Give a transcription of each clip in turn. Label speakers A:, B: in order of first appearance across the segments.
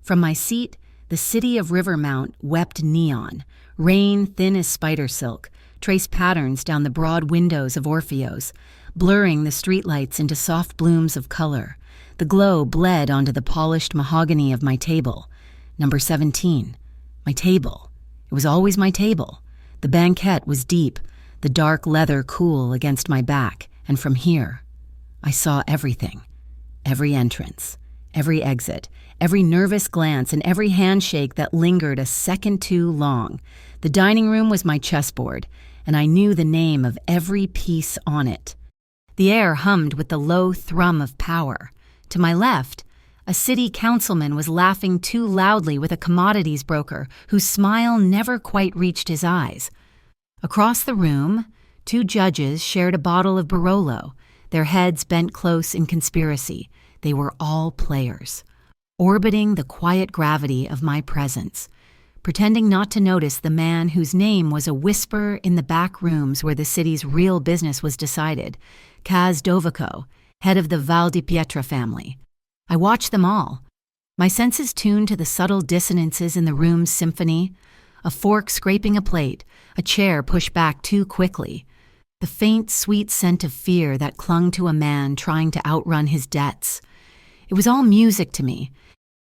A: From my seat, the city of Rivermount wept neon, rain thin as spider silk, traced patterns down the broad windows of Orpheos, blurring the streetlights into soft blooms of color. The glow bled onto the polished mahogany of my table. Number 17. My table. It was always my table. The banquette was deep, the dark leather cool against my back, and from here, I saw everything. Every entrance, every exit, every nervous glance, and every handshake that lingered a second too long. The dining room was my chessboard, and I knew the name of every piece on it. The air hummed with the low thrum of power. To my left, a city councilman was laughing too loudly with a commodities broker whose smile never quite reached his eyes. Across the room, two judges shared a bottle of Barolo, their heads bent close in conspiracy. They were all players, orbiting the quiet gravity of my presence, pretending not to notice the man whose name was a whisper in the back rooms where the city's real business was decided, Kaz Dovico, head of the Val di Pietra family. I watched them all, my senses tuned to the subtle dissonances in the room's symphony, a fork scraping a plate, a chair pushed back too quickly, the faint, sweet scent of fear that clung to a man trying to outrun his debts. It was all music to me.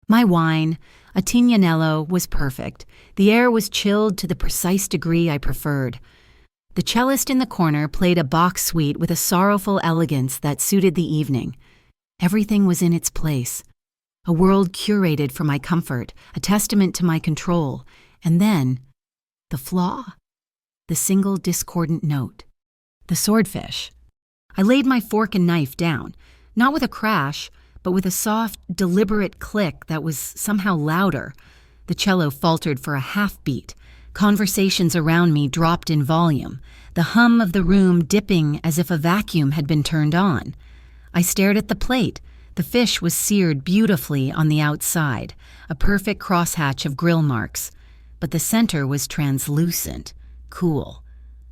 A: My wine, a Tignanello, was perfect. The air was chilled to the precise degree I preferred. The cellist in the corner played a Bach suite with a sorrowful elegance that suited the evening. Everything was in its place. A world curated for my comfort, a testament to my control. And then, the flaw? The single discordant note. The swordfish. I laid my fork and knife down, not with a crash, but with a soft, deliberate click that was somehow louder. The cello faltered for a half beat. Conversations around me dropped in volume, the hum of the room dipping as if a vacuum had been turned on. I stared at the plate. The fish was seared beautifully on the outside, a perfect crosshatch of grill marks. But the center was translucent, cool.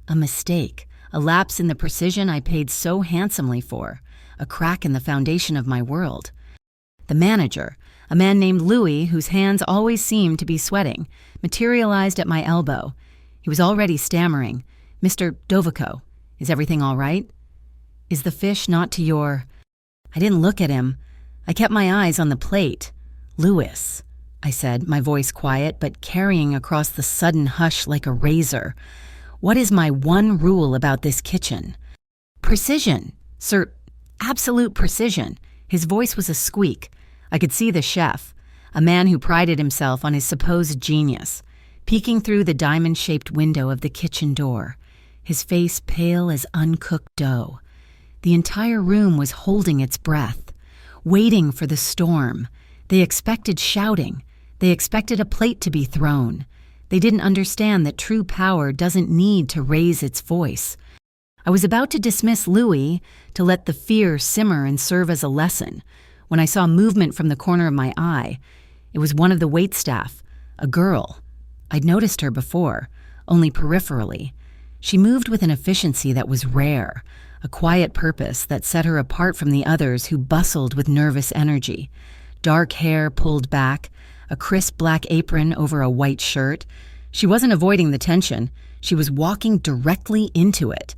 A: A mistake, a lapse in the precision I paid so handsomely for, a crack in the foundation of my world. The manager, a man named Louis, whose hands always seemed to be sweating, materialized at my elbow. He was already stammering. "Mr. Dovico, is everything all right? Is the fish not to your—" I didn't look at him. I kept my eyes on the plate. "Louis," I said, my voice quiet but carrying across the sudden hush like a razor. "What is my one rule about this kitchen?" "Precision, sir, absolute precision." His voice was a squeak. I could see the chef, a man who prided himself on his supposed genius, peeking through the diamond-shaped window of the kitchen door, his face pale as uncooked dough. The entire room was holding its breath, waiting for the storm. They expected shouting. They expected a plate to be thrown. They didn't understand that true power doesn't need to raise its voice. I was about to dismiss Louis, to let the fear simmer and serve as a lesson, when I saw movement from the corner of my eye. It was one of the waitstaff, a girl. I'd noticed her before, only peripherally. She moved with an efficiency that was rare, a quiet purpose that set her apart from the others who bustled with nervous energy. Dark hair pulled back, a crisp black apron over a white shirt. She wasn't avoiding the tension. She was walking directly into it.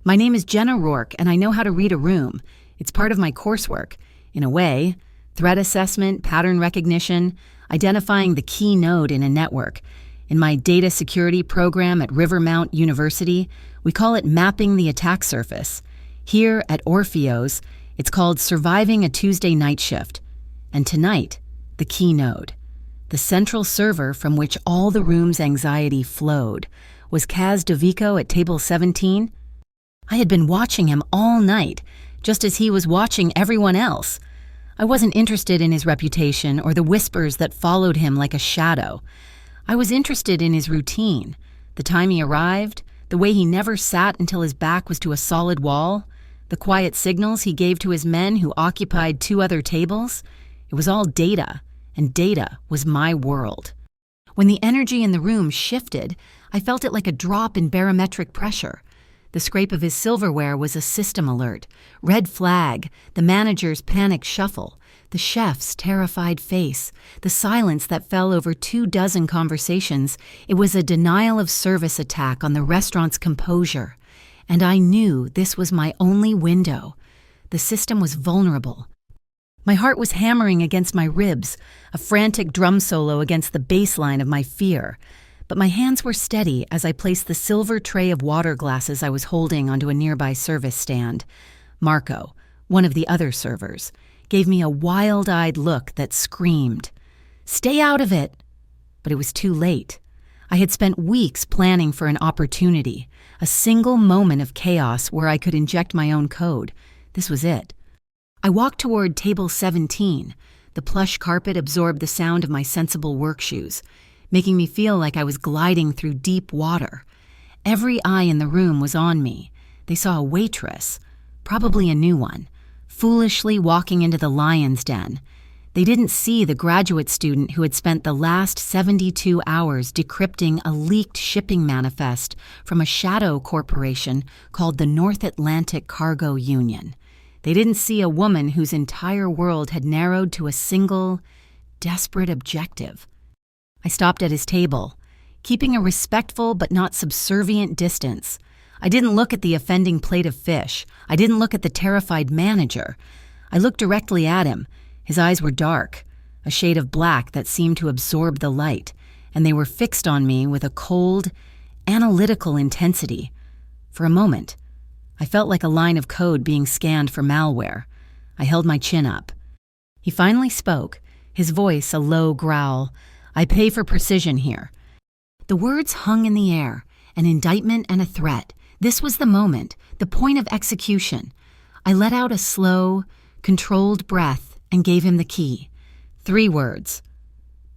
A: "My name is Jenna Rourke, and I know how to read a room. It's part of my coursework. In a way, threat assessment, pattern recognition, identifying the key node in a network. In my data security program at Rivermount University, we call it mapping the attack surface. Here at Orpheos, it's called surviving a Tuesday night shift. And tonight, the key node, the central server from which all the room's anxiety flowed, was Kaz Dovico at table 17. I had been watching him all night, just as he was watching everyone else. I wasn't interested in his reputation or the whispers that followed him like a shadow. I was interested in his routine, the time he arrived, the way he never sat until his back was to a solid wall, the quiet signals he gave to his men who occupied 2 other tables. It was all data, and data was my world. When the energy in the room shifted, I felt it like a drop in barometric pressure. The scrape of his silverware was a system alert. Red flag, the manager's panic shuffle. The chef's terrified face, the silence that fell over 24 conversations. It was a denial of service attack on the restaurant's composure. And I knew this was my only window. The system was vulnerable. My heart was hammering against my ribs, a frantic drum solo against the bass line of my fear. But my hands were steady as I placed the silver tray of water glasses I was holding onto a nearby service stand. Marco, one of the other servers, gave me a wild-eyed look that screamed, "Stay out of it!" But it was too late. I had spent weeks planning for an opportunity, a single moment of chaos where I could inject my own code. This was it. I walked toward table 17. The plush carpet absorbed the sound of my sensible work shoes, making me feel like I was gliding through deep water. Every eye in the room was on me. They saw a waitress, probably a new one, foolishly walking into the lion's den. They didn't see the graduate student who had spent the last 72 hours decrypting a leaked shipping manifest from a shadow corporation called the North Atlantic Cargo Union. They didn't see a woman whose entire world had narrowed to a single, desperate objective. I stopped at his table, keeping a respectful but not subservient distance. I didn't look at the offending plate of fish. I didn't look at the terrified manager. I looked directly at him. His eyes were dark, a shade of black that seemed to absorb the light, and they were fixed on me with a cold, analytical intensity. For a moment, I felt like a line of code being scanned for malware. I held my chin up. He finally spoke, his voice a low growl. "I pay for precision here." The words hung in the air, an indictment and a threat. This was the moment, the point of execution. I let out a slow, controlled breath and gave him the key. 3 words.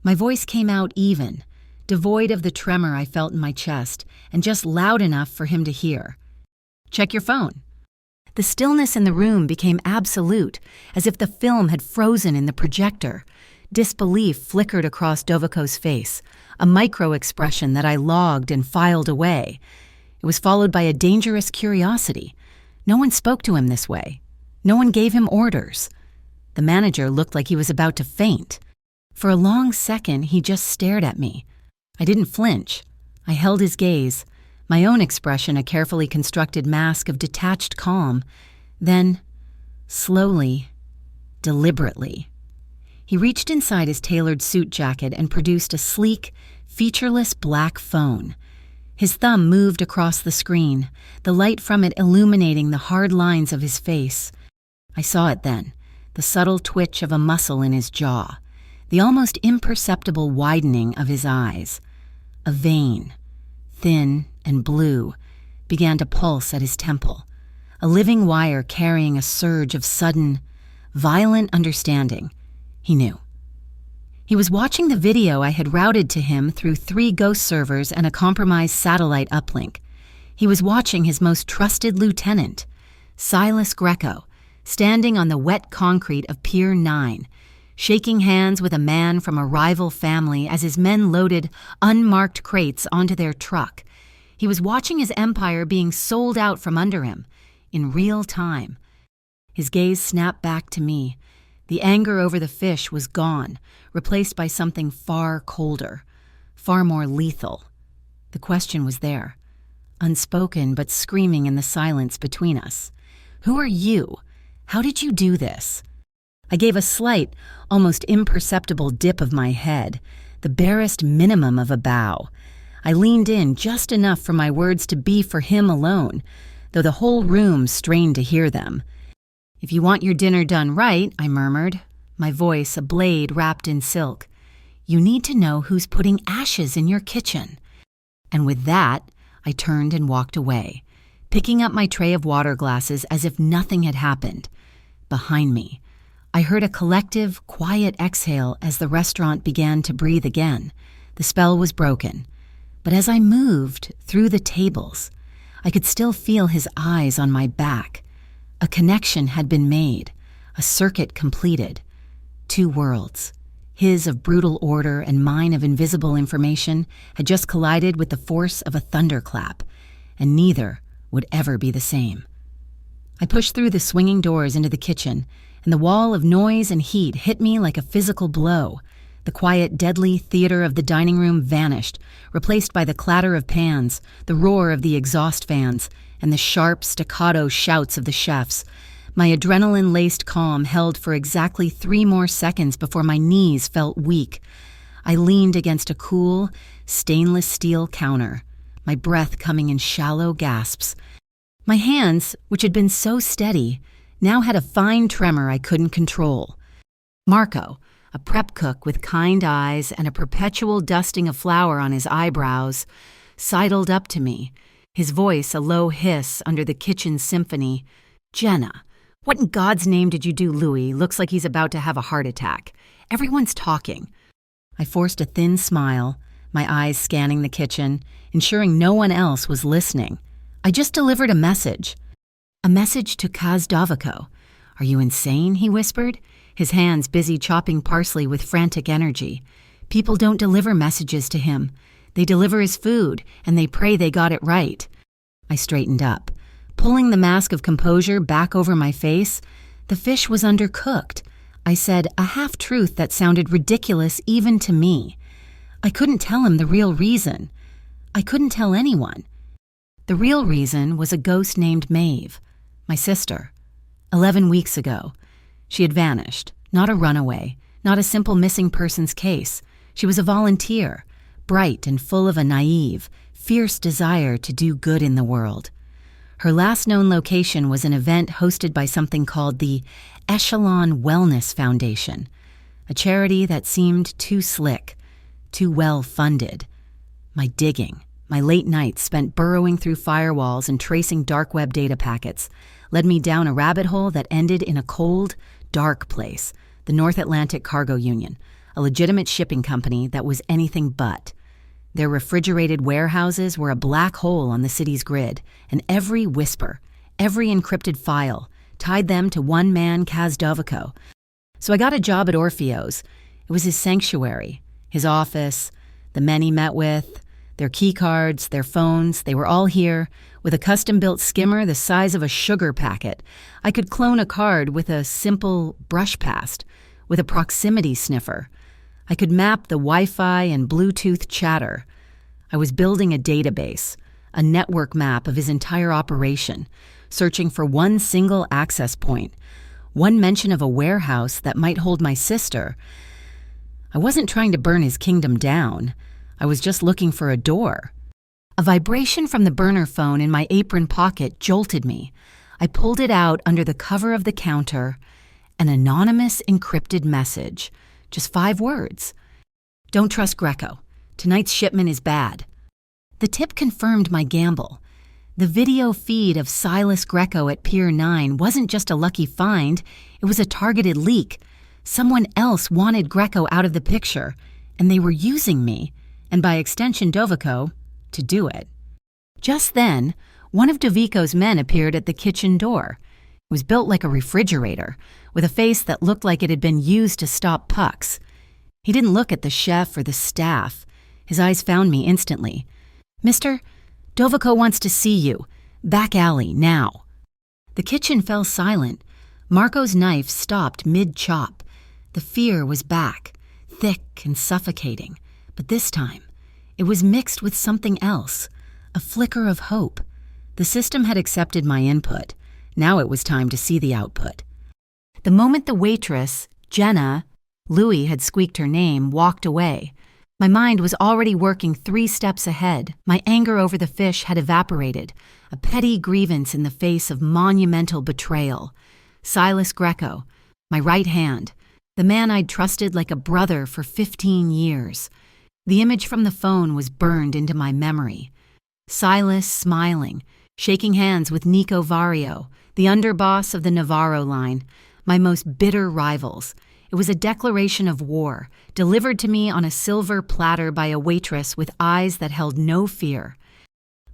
A: My voice came out even, devoid of the tremor I felt in my chest, and just loud enough for him to hear. "Check your phone." The stillness in the room became absolute, as if the film had frozen in the projector. Disbelief flickered across Dovico's face, a micro-expression that I logged and filed away. It was followed by a dangerous curiosity. No one spoke to him this way. No one gave him orders. The manager looked like he was about to faint. For a long second, he just stared at me. I didn't flinch. I held his gaze, my own expression a carefully constructed mask of detached calm. Then, slowly, deliberately, he reached inside his tailored suit jacket and produced a sleek, featureless black phone. His thumb moved across the screen, the light from it illuminating the hard lines of his face. I saw it then, the subtle twitch of a muscle in his jaw, the almost imperceptible widening of his eyes. A vein, thin and blue, began to pulse at his temple, a living wire carrying a surge of sudden, violent understanding. He knew. He was watching the video I had routed to him through 3 ghost servers and a compromised satellite uplink. He was watching his most trusted lieutenant, Silas Greco, standing on the wet concrete of Pier 9, shaking hands with a man from a rival family as his men loaded unmarked crates onto their truck. He was watching his empire being sold out from under him, in real time. His gaze snapped back to me. The anger over the fish was gone, replaced by something far colder, far more lethal. The question was there, unspoken but screaming in the silence between us. "Who are you? How did you do this?" I gave a slight, almost imperceptible dip of my head, the barest minimum of a bow. I leaned in just enough for my words to be for him alone, though the whole room strained to hear them. "If you want your dinner done right," I murmured, my voice a blade wrapped in silk, "you need to know who's putting ashes in your kitchen." And with that, I turned and walked away, picking up my tray of water glasses as if nothing had happened. Behind me, I heard a collective, quiet exhale as the restaurant began to breathe again. The spell was broken. But as I moved through the tables, I could still feel his eyes on my back. A connection had been made, a circuit completed. 2 worlds, his of brutal order and mine of invisible information, had just collided with the force of a thunderclap, and neither would ever be the same. I pushed through the swinging doors into the kitchen and the wall of noise and heat hit me like a physical blow. The quiet, deadly theater of the dining room vanished, replaced by the clatter of pans, the roar of the exhaust fans, and the sharp, staccato shouts of the chefs. My adrenaline-laced calm held for exactly 3 more seconds before my knees felt weak. I leaned against a cool, stainless steel counter, my breath coming in shallow gasps. My hands, which had been so steady, now had a fine tremor I couldn't control. Marco, a prep cook with kind eyes and a perpetual dusting of flour on his eyebrows, sidled up to me, his voice a low hiss under the kitchen symphony. "Jenna, what in God's name did you do, Louis? Looks like he's about to have a heart attack. Everyone's talking." I forced a thin smile, my eyes scanning the kitchen, ensuring no one else was listening. "I just delivered a message." "A message to Kaz Dovico. Are you insane?" he whispered, his hands busy chopping parsley with frantic energy. "People don't deliver messages to him. They deliver his food, and they pray they got it right." I straightened up. Pulling the mask of composure back over my face, the fish was undercooked. I said a half-truth that sounded ridiculous even to me. I couldn't tell him the real reason. I couldn't tell anyone. The real reason was a ghost named Maeve, my sister. 11 weeks ago. She had vanished, not a runaway, not a simple missing persons case. She was a volunteer, bright and full of a naive, fierce desire to do good in the world. Her last known location was an event hosted by something called the Echelon Wellness Foundation, a charity that seemed too slick, too well funded. My digging, my late nights spent burrowing through firewalls and tracing dark web data packets, led me down a rabbit hole that ended in a cold, dark place, the North Atlantic Cargo Union, a legitimate shipping company that was anything but. Their refrigerated warehouses were a black hole on the city's grid, and every whisper, every encrypted file, tied them to one man, Kaz Dovico. So I got a job at Orfeo's. It was his sanctuary, his office, the men he met with, their key cards, their phones, they were all here, with a custom-built skimmer the size of a sugar packet. I could clone a card with a simple brush past, with a proximity sniffer. I could map the Wi-Fi and Bluetooth chatter. I was building a database, a network map of his entire operation, searching for one single access point, one mention of a warehouse that might hold my sister. I wasn't trying to burn his kingdom down. I was just looking for a door. A vibration from the burner phone in my apron pocket jolted me. I pulled it out under the cover of the counter. An anonymous encrypted message. Just 5 words. "Don't trust Greco. Tonight's shipment is bad." The tip confirmed my gamble. The video feed of Silas Greco at Pier 9 wasn't just a lucky find, it was a targeted leak. Someone else wanted Greco out of the picture, and they were using me, and by extension Dovico, to do it. Just then, one of Dovico's men appeared at the kitchen door. It was built like a refrigerator, with a face that looked like it had been used to stop pucks. He didn't look at the chef or the staff. His eyes found me instantly. "Mister, Dovico wants to see you. Back alley, now." The kitchen fell silent. Marco's knife stopped mid-chop. The fear was back, thick and suffocating. But this time, it was mixed with something else, a flicker of hope. The system had accepted my input. Now it was time to see the output. The moment the waitress, Jenna, Louis had squeaked her name, walked away, my mind was already working 3 steps ahead. My anger over the fish had evaporated, a petty grievance in the face of monumental betrayal. Silas Greco, my right hand, the man I'd trusted like a brother for 15 years. The image from the phone was burned into my memory. Silas smiling, shaking hands with Nico Vario, the underboss of the Navarro line, my most bitter rivals. It was a declaration of war, delivered to me on a silver platter by a waitress with eyes that held no fear.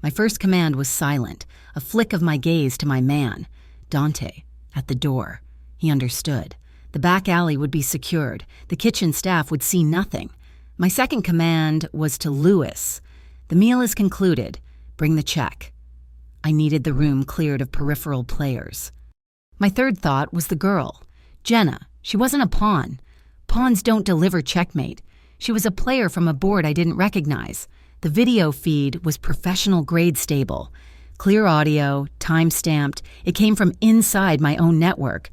A: My first command was silent, a flick of my gaze to my man, Dante, at the door. He understood. The back alley would be secured. The kitchen staff would see nothing. My second command was to Louis. "The meal is concluded. Bring the check." I needed the room cleared of peripheral players. My third thought was the girl, Jenna, she wasn't a pawn. Pawns don't deliver checkmate. She was a player from a board I didn't recognize. The video feed was professional-grade stable. Clear audio, time-stamped. It came from inside my own network.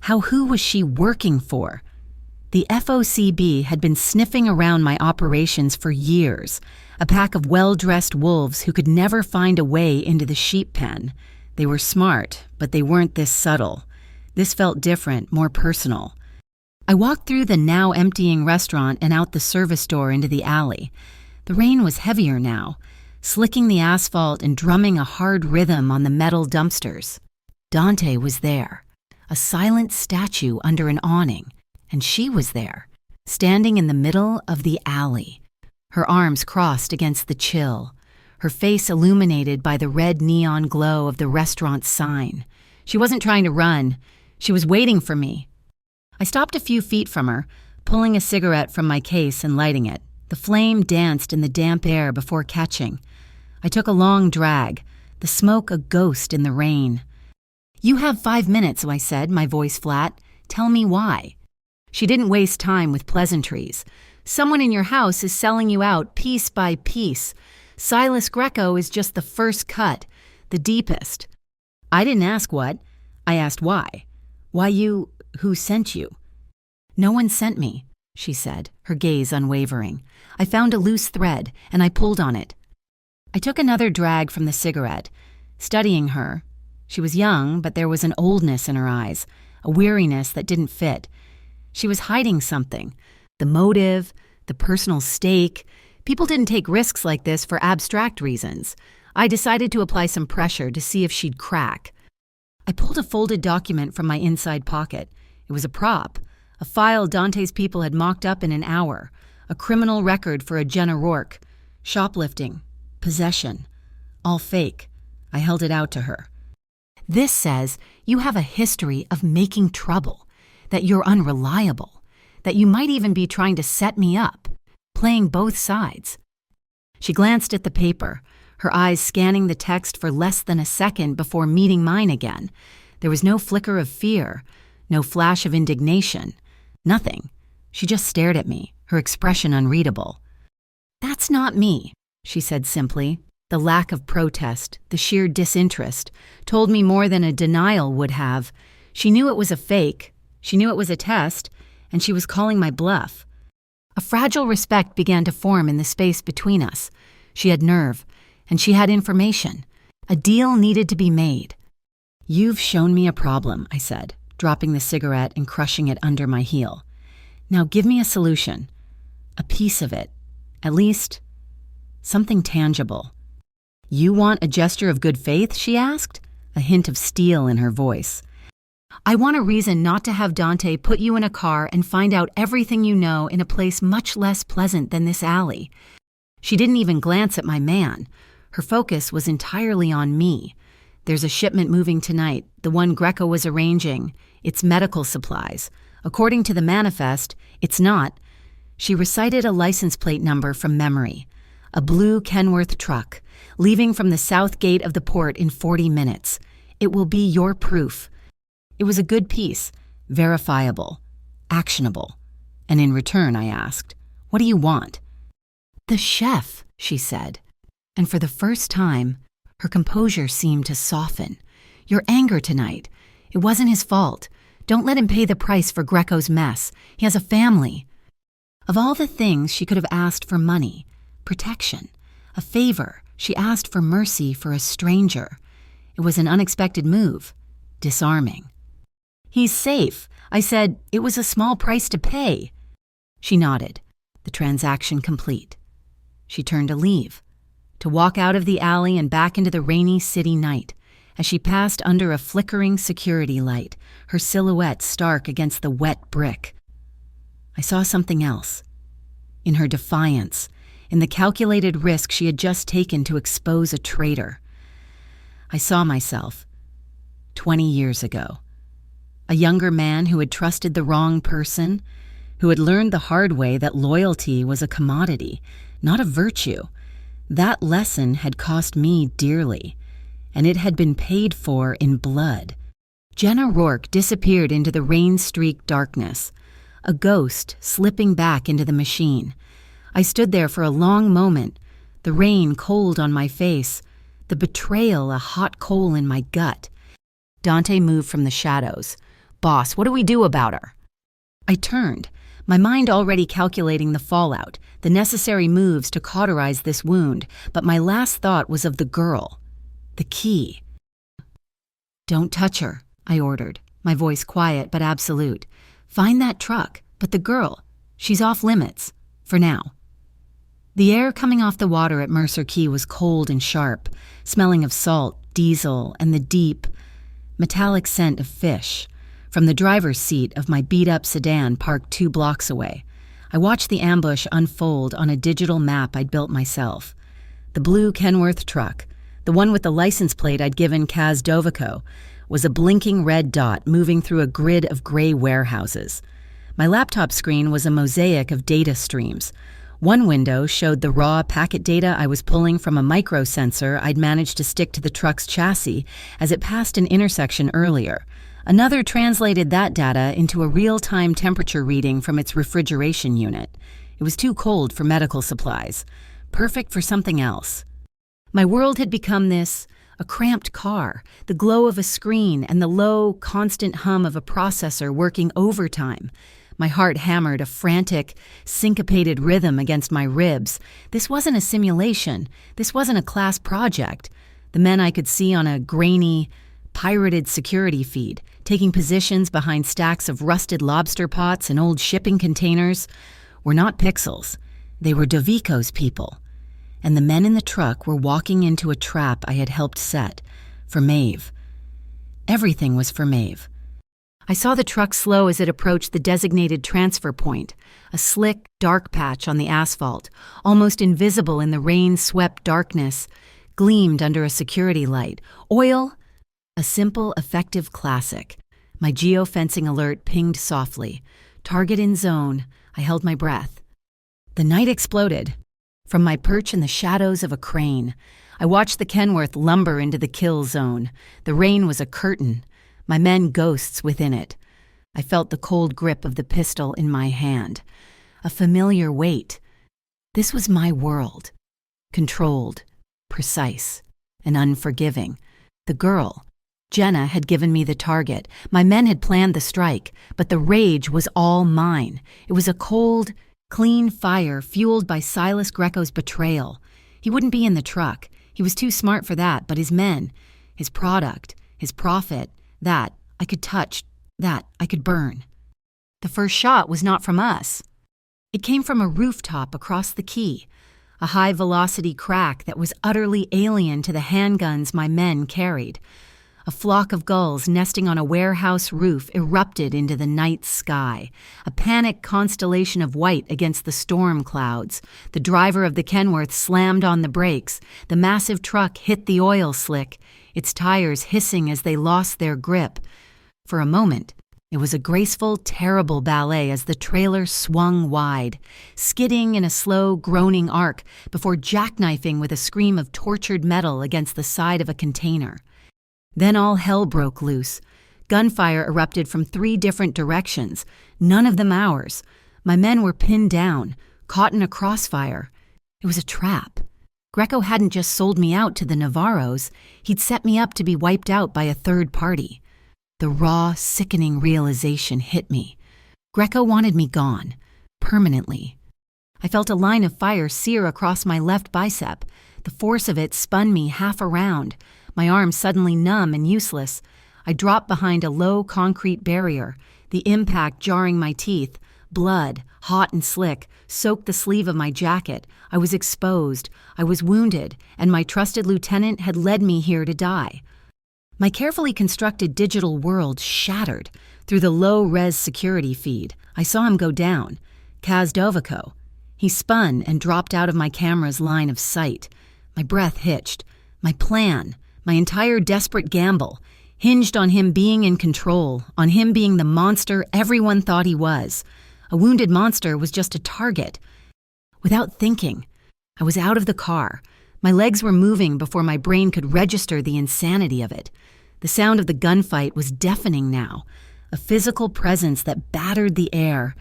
A: Who was she working for? The FOCB had been sniffing around my operations for years, a pack of well-dressed wolves who could never find a way into the sheep pen. They were smart, but they weren't this subtle. This felt different, more personal. I walked through the now emptying restaurant and out the service door into the alley. The rain was heavier now, slicking the asphalt and drumming a hard rhythm on the metal dumpsters. Dante was there, a silent statue under an awning, and she was there, standing in the middle of the alley, her arms crossed against the chill, her face illuminated by the red neon glow of the restaurant's sign. She wasn't trying to run. She was waiting for me. I stopped a few feet from her, pulling a cigarette from my case and lighting it. The flame danced in the damp air before catching. I took a long drag, the smoke a ghost in the rain. "You have 5 minutes," I said, my voice flat. "Tell me why." She didn't waste time with pleasantries. "Someone in your house is selling you out piece by piece. Silas Greco is just the first cut, the deepest." I didn't ask what. I asked why. Who sent you? "No one sent me," she said, her gaze unwavering. "I found a loose thread, and I pulled on it." I took another drag from the cigarette, studying her. She was young, but there was an oldness in her eyes, a weariness that didn't fit. She was hiding something. The motive, the personal stake. People didn't take risks like this for abstract reasons. I decided to apply some pressure to see if she'd crack. I pulled a folded document from my inside pocket. It was a prop, a file Dante's people had mocked up in an hour, a criminal record for a Jenna Rourke. Shoplifting, possession, all fake. I held it out to her. "This says you have a history of making trouble, that you're unreliable, that you might even be trying to set me up, playing both sides." She glanced at the paper, her eyes scanning the text for less than a second before meeting mine again. There was no flicker of fear, no flash of indignation, nothing. She just stared at me, her expression unreadable. "That's not me," she said simply. The lack of protest, the sheer disinterest, told me more than a denial would have. She knew it was a fake, she knew it was a test, and she was calling my bluff. A fragile respect began to form in the space between us. She had nerve, and she had information. A deal needed to be made. "You've shown me a problem," I said, dropping the cigarette and crushing it under my heel. "Now give me a solution. A piece of it. At least something tangible." "You want a gesture of good faith?" she asked, a hint of steel in her voice. "I want a reason not to have Dante put you in a car and find out everything you know in a place much less pleasant than this alley." She didn't even glance at my man. Her focus was entirely on me. "There's a shipment moving tonight, the one Greco was arranging. It's medical supplies. According to the manifest, it's not." She recited a license plate number from memory. A blue Kenworth truck, leaving from the south gate of the port in 40 minutes. "It will be your proof." It was a good piece, verifiable, actionable. And in return, I asked, "What do you want?" "The chef," she said. And for the first time, her composure seemed to soften. "Your anger tonight. It wasn't his fault. Don't let him pay the price for Greco's mess. He has a family." Of all the things she could have asked for money, protection, a favor, she asked for mercy for a stranger. It was an unexpected move, disarming. "He's safe." I said, "It was a small price to pay." She nodded, the transaction complete. She turned to leave, to walk out of the alley and back into the rainy city night. As she passed under a flickering security light, her silhouette stark against the wet brick, I saw something else. In her defiance, in the calculated risk she had just taken to expose a traitor. I saw myself, 20 years ago. A younger man who had trusted the wrong person, who had learned the hard way that loyalty was a commodity, not a virtue. That lesson had cost me dearly, and it had been paid for in blood. Jenna Rourke disappeared into the rain-streaked darkness, a ghost slipping back into the machine. I stood there for a long moment, the rain cold on my face, the betrayal a hot coal in my gut. Dante moved from the shadows. "Boss, what do we do about her?" I turned, my mind already calculating the fallout, the necessary moves to cauterize this wound, but my last thought was of the girl, the key. "Don't touch her," I ordered, my voice quiet but absolute. "Find that truck, but the girl, she's off limits, for now." The air coming off the water at Mercer Key was cold and sharp, smelling of salt, diesel, and the deep, metallic scent of fish. From the driver's seat of my beat-up sedan parked 2 blocks away, I watched the ambush unfold on a digital map I'd built myself. The blue Kenworth truck, the one with the license plate I'd given Kaz Dovico, was a blinking red dot moving through a grid of gray warehouses. My laptop screen was a mosaic of data streams. One window showed the raw packet data I was pulling from a microsensor I'd managed to stick to the truck's chassis as it passed an intersection earlier. Another translated that data into a real-time temperature reading from its refrigeration unit. It was too cold for medical supplies, perfect for something else. My world had become a cramped car, the glow of a screen and the low, constant hum of a processor working overtime. My heart hammered a frantic, syncopated rhythm against my ribs. This wasn't a simulation. This wasn't a class project. The men I could see on a grainy, pirated security feed, taking positions behind stacks of rusted lobster pots and old shipping containers, were not pixels. They were Dovico's people. And the men in the truck were walking into a trap I had helped set, for Maeve. Everything was for Maeve. I saw the truck slow as it approached the designated transfer point, a slick, dark patch on the asphalt, almost invisible in the rain-swept darkness, gleamed under a security light. Oil? A simple, effective classic. My geofencing alert pinged softly. Target in zone. I held my breath. The night exploded. From my perch in the shadows of a crane, I watched the Kenworth lumber into the kill zone. The rain was a curtain, my men ghosts within it. I felt the cold grip of the pistol in my hand. A familiar weight. This was my world. Controlled, precise, and unforgiving. The girl, Jenna, had given me the target. My men had planned the strike, but the rage was all mine. It was a cold, clean fire fueled by Silas Greco's betrayal. He wouldn't be in the truck. He was too smart for that, but his men, his product, his profit, that I could touch, that I could burn. The first shot was not from us. It came from a rooftop across the quay, a high-velocity crack that was utterly alien to the handguns my men carried. A flock of gulls nesting on a warehouse roof erupted into the night sky, a panic constellation of white against the storm clouds. The driver of the Kenworth slammed on the brakes. The massive truck hit the oil slick, its tires hissing as they lost their grip. For a moment, it was a graceful, terrible ballet as the trailer swung wide, skidding in a slow, groaning arc before jackknifing with a scream of tortured metal against the side of a container. Then all hell broke loose. Gunfire erupted from 3 different directions, none of them ours. My men were pinned down, caught in a crossfire. It was a trap. Greco hadn't just sold me out to the Navarros, he'd set me up to be wiped out by a third party. The raw, sickening realization hit me. Greco wanted me gone, permanently. I felt a line of fire sear across my left bicep. The force of it spun me half around, my arm suddenly numb and useless. I dropped behind a low concrete barrier, the impact jarring my teeth. Blood, hot and slick, soaked the sleeve of my jacket. I was exposed, I was wounded, and my trusted lieutenant had led me here to die. My carefully constructed digital world shattered. Through the low-res security feed, I saw him go down. Kaz Dovico. He spun and dropped out of my camera's line of sight. My breath hitched. My plan, my entire desperate gamble, hinged on him being in control, on him being the monster everyone thought he was. A wounded monster was just a target. Without thinking, I was out of the car. My legs were moving before my brain could register the insanity of it. The sound of the gunfight was deafening now, a physical presence that battered the air.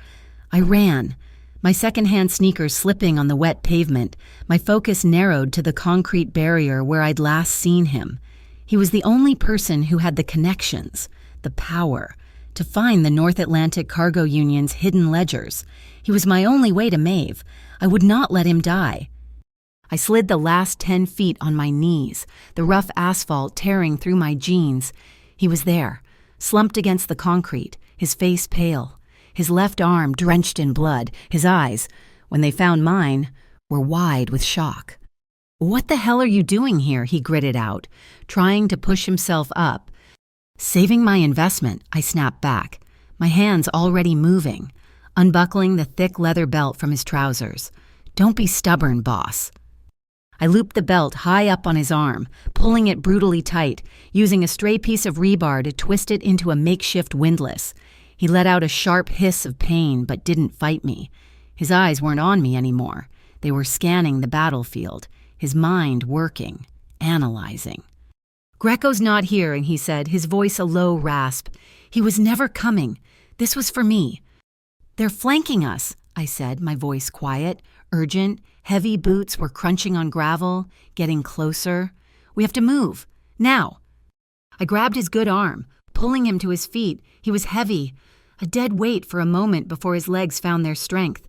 A: I ran, my second-hand sneakers slipping on the wet pavement, my focus narrowed to the concrete barrier where I'd last seen him. He was the only person who had the connections, the power, to find the North Atlantic Cargo Union's hidden ledgers. He was my only way to Maeve. I would not let him die. I slid the last 10 feet on my knees, the rough asphalt tearing through my jeans. He was there, slumped against the concrete, his face pale, his left arm drenched in blood. His eyes, when they found mine, were wide with shock. "What the hell are you doing here?" he gritted out, trying to push himself up. "Saving my investment," I snapped back, my hands already moving, unbuckling the thick leather belt from his trousers. "Don't be stubborn, boss." I looped the belt high up on his arm, pulling it brutally tight, using a stray piece of rebar to twist it into a makeshift windlass. He let out a sharp hiss of pain, but didn't fight me. His eyes weren't on me anymore. They were scanning the battlefield, his mind working, analyzing. "Greco's not here," and he said, his voice a low rasp. "He was never coming. This was for me." "They're flanking us," I said, my voice quiet, urgent. Heavy boots were crunching on gravel, getting closer. "We have to move. Now." I grabbed his good arm, pulling him to his feet. He was heavy, a dead weight for a moment before his legs found their strength.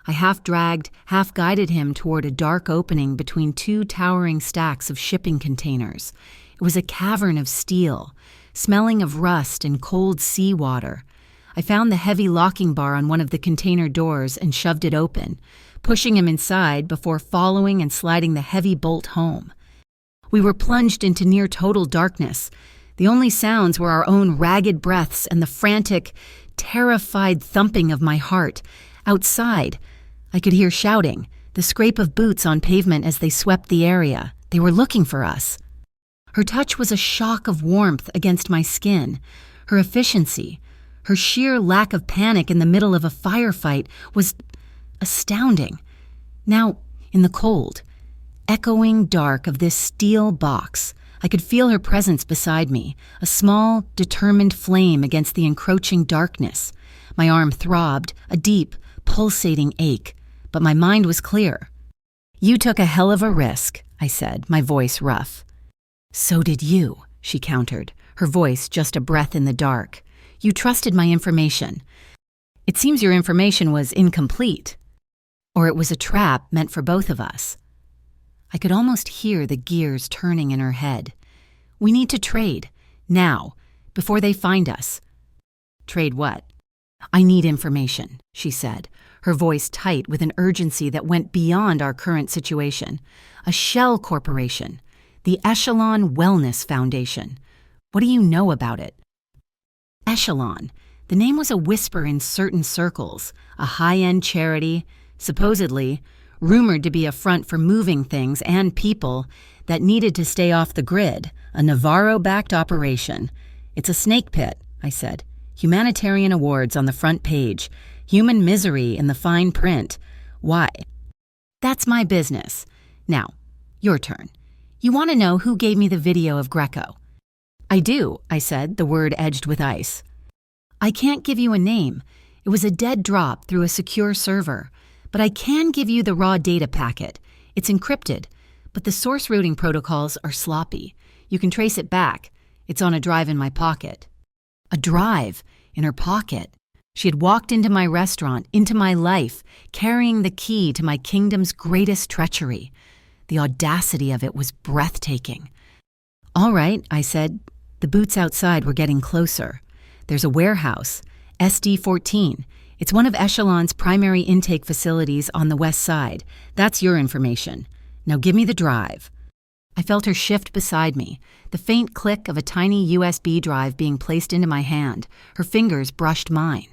A: I half-dragged, half-guided him toward a dark opening between two towering stacks of shipping containers. It was a cavern of steel, smelling of rust and cold seawater. I found the heavy locking bar on one of the container doors and shoved it open, pushing him inside before following and sliding the heavy bolt home. We were plunged into near-total darkness. The only sounds were our own ragged breaths and the frantic, terrified thumping of my heart. Outside, I could hear shouting, the scrape of boots on pavement as they swept the area. They were looking for us. Her touch was a shock of warmth against my skin. Her efficiency, her sheer lack of panic in the middle of a firefight was astounding. Now, in the cold, echoing dark of this steel box, I could feel her presence beside me, a small, determined flame against the encroaching darkness. My arm throbbed, a deep, pulsating ache, but my mind was clear. "You took a hell of a risk," I said, my voice rough. "So did you," she countered, her voice just a breath in the dark. "You trusted my information. It seems your information was incomplete. Or it was a trap meant for both of us." I could almost hear the gears turning in her head. "We need to trade, now, before they find us." "Trade what?" "I need information," she said, her voice tight with an urgency that went beyond our current situation. "A shell corporation, the Echelon Wellness Foundation. What do you know about it?" Echelon. The name was a whisper in certain circles, a high-end charity, supposedly rumored to be a front for moving things and people that needed to stay off the grid, a Navarro-backed operation. "It's a snake pit," I said. "Humanitarian awards on the front page, human misery in the fine print. Why?" "That's my business. Now, your turn. You want to know who gave me the video of Greco?" "I do," I said, the word edged with ice. "I can't give you a name. It was a dead drop through a secure server. But I can give you the raw data packet. It's encrypted, but the source routing protocols are sloppy. You can trace it back. It's on a drive in my pocket." A drive in her pocket. She had walked into my restaurant, into my life, carrying the key to my kingdom's greatest treachery. The audacity of it was breathtaking. "All right," I said. The boots outside were getting closer. "There's a warehouse, SD-14. It's one of Echelon's primary intake facilities on the west side. That's your information. Now give me the drive." I felt her shift beside me, the faint click of a tiny USB drive being placed into my hand. Her fingers brushed mine.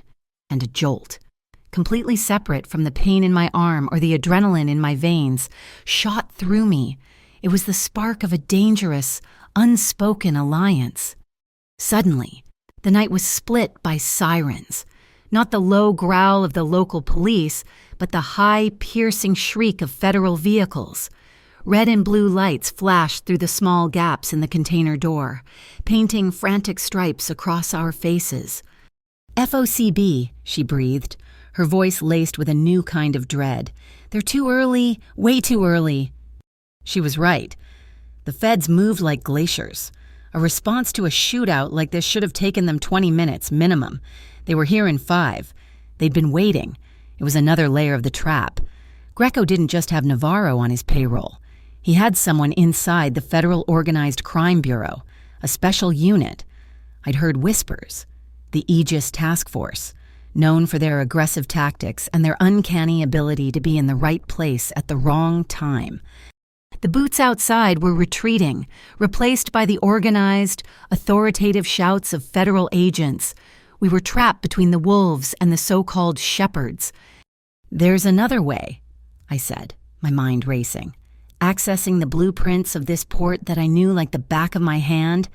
A: And a jolt, completely separate from the pain in my arm or the adrenaline in my veins, shot through me. It was the spark of a dangerous, unspoken alliance. Suddenly, the night was split by sirens. Not the low growl of the local police, but the high, piercing shriek of federal vehicles. Red and blue lights flashed through the small gaps in the container door, painting frantic stripes across our faces. "FOCB," she breathed, her voice laced with a new kind of dread. "They're too early, way too early." She was right. The feds moved like glaciers. A response to a shootout like this should have taken them 20 minutes, minimum. They were here in 5. They'd been waiting. It was another layer of the trap. Greco didn't just have Navarro on his payroll. He had someone inside the Federal Organized Crime Bureau, a special unit. I'd heard whispers. The Aegis Task Force, known for their aggressive tactics and their uncanny ability to be in the right place at the wrong time. The boots outside were retreating, replaced by the organized, authoritative shouts of federal agents. We were trapped between the wolves and the so-called shepherds. "There's another way," I said, my mind racing. Accessing the blueprints of this port that I knew like the back of my hand,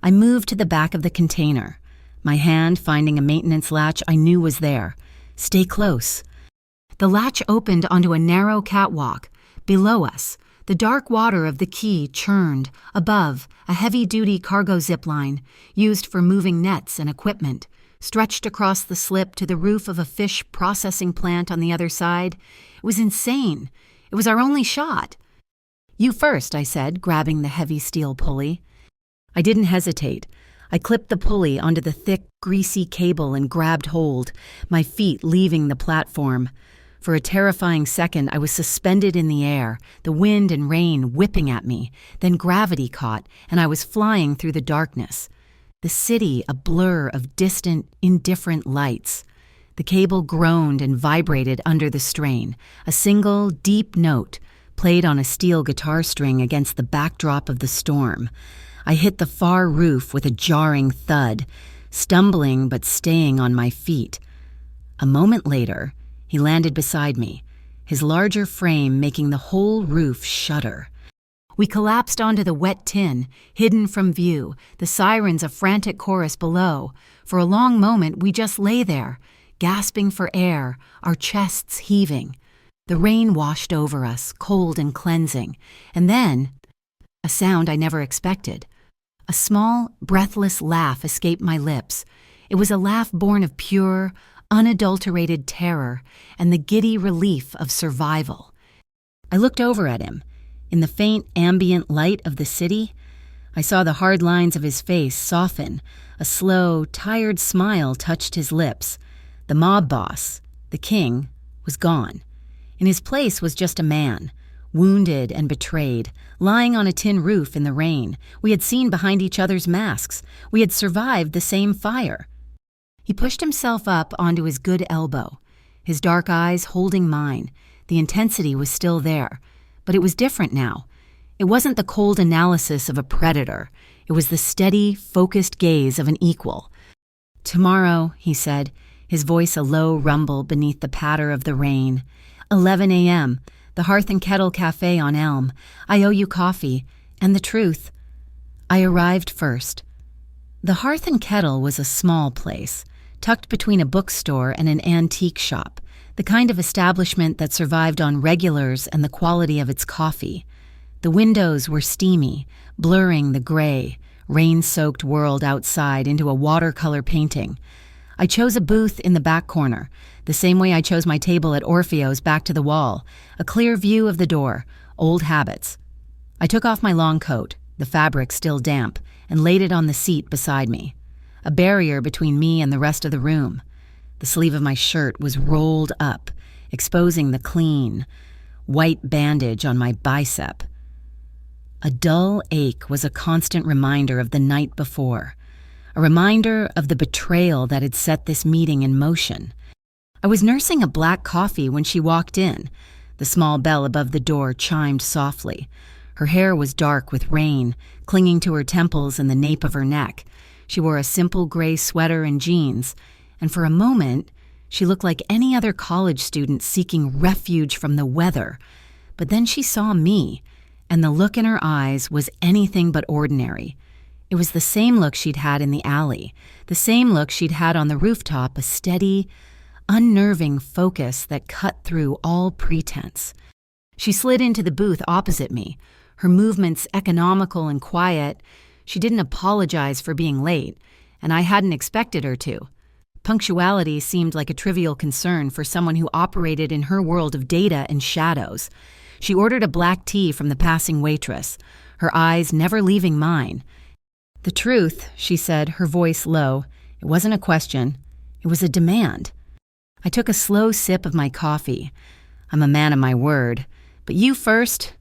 A: I moved to the back of the container, my hand finding a maintenance latch I knew was there. "Stay close." The latch opened onto a narrow catwalk. Below us, the dark water of the quay churned. Above, a heavy-duty cargo zipline, used for moving nets and equipment, stretched across the slip to the roof of a fish processing plant on the other side. It was insane. It was our only shot. "You first," I said, grabbing the heavy steel pulley. I didn't hesitate. I clipped the pulley onto the thick, greasy cable and grabbed hold, my feet leaving the platform. For a terrifying second, I was suspended in the air, the wind and rain whipping at me. Then gravity caught, and I was flying through the darkness. The city a blur of distant, indifferent lights. The cable groaned and vibrated under the strain, a single, deep note, played on a steel guitar string against the backdrop of the storm. I hit the far roof with a jarring thud, stumbling but staying on my feet. A moment later, he landed beside me, his larger frame making the whole roof shudder. We collapsed onto the wet tin, hidden from view, the sirens a frantic chorus below. For a long moment, we just lay there, gasping for air, our chests heaving. The rain washed over us, cold and cleansing. And then, a sound I never expected. A small, breathless laugh escaped my lips. It was a laugh born of pure, unadulterated terror and the giddy relief of survival. I looked over at him. In the faint, ambient light of the city, I saw the hard lines of his face soften. A slow, tired smile touched his lips. The mob boss, the king, was gone. In his place was just a man, wounded and betrayed, lying on a tin roof in the rain. We had seen behind each other's masks. We had survived the same fire. He pushed himself up onto his good elbow, his dark eyes holding mine. The intensity was still there, but it was different now. It wasn't the cold analysis of a predator. It was the steady, focused gaze of an equal. "Tomorrow," he said, his voice a low rumble beneath the patter of the rain. 11 a.m., the Hearth and Kettle Cafe on Elm. I owe you coffee, and the truth. I arrived first. The Hearth and Kettle was a small place, tucked between a bookstore and an antique shop, the kind of establishment that survived on regulars and the quality of its coffee. The windows were steamy, blurring the gray, rain-soaked world outside into a watercolor painting. I chose a booth in the back corner, the same way I chose my table at Orfeo's back to the wall, a clear view of the door, old habits. I took off my long coat, the fabric still damp, and laid it on the seat beside me, a barrier between me and the rest of the room. The sleeve of my shirt was rolled up, exposing the clean, white bandage on my bicep. A dull ache was a constant reminder of the night before, a reminder of the betrayal that had set this meeting in motion. I was nursing a black coffee when she walked in. The small bell above the door chimed softly. Her hair was dark with rain, clinging to her temples and the nape of her neck. She wore a simple gray sweater and jeans, and for a moment, she looked like any other college student seeking refuge from the weather. But then she saw me, and the look in her eyes was anything but ordinary. It was the same look she'd had in the alley, the same look she'd had on the rooftop, a steady, unnerving focus that cut through all pretense. She slid into the booth opposite me, her movements economical and quiet. She didn't apologize for being late, and I hadn't expected her to. Punctuality seemed like a trivial concern for someone who operated in her world of data and shadows. She ordered a black tea from the passing waitress, her eyes never leaving mine. "The truth," she said, her voice low. It wasn't a question. It was a demand. I took a slow sip of my coffee. I'm a man of my word. But you first.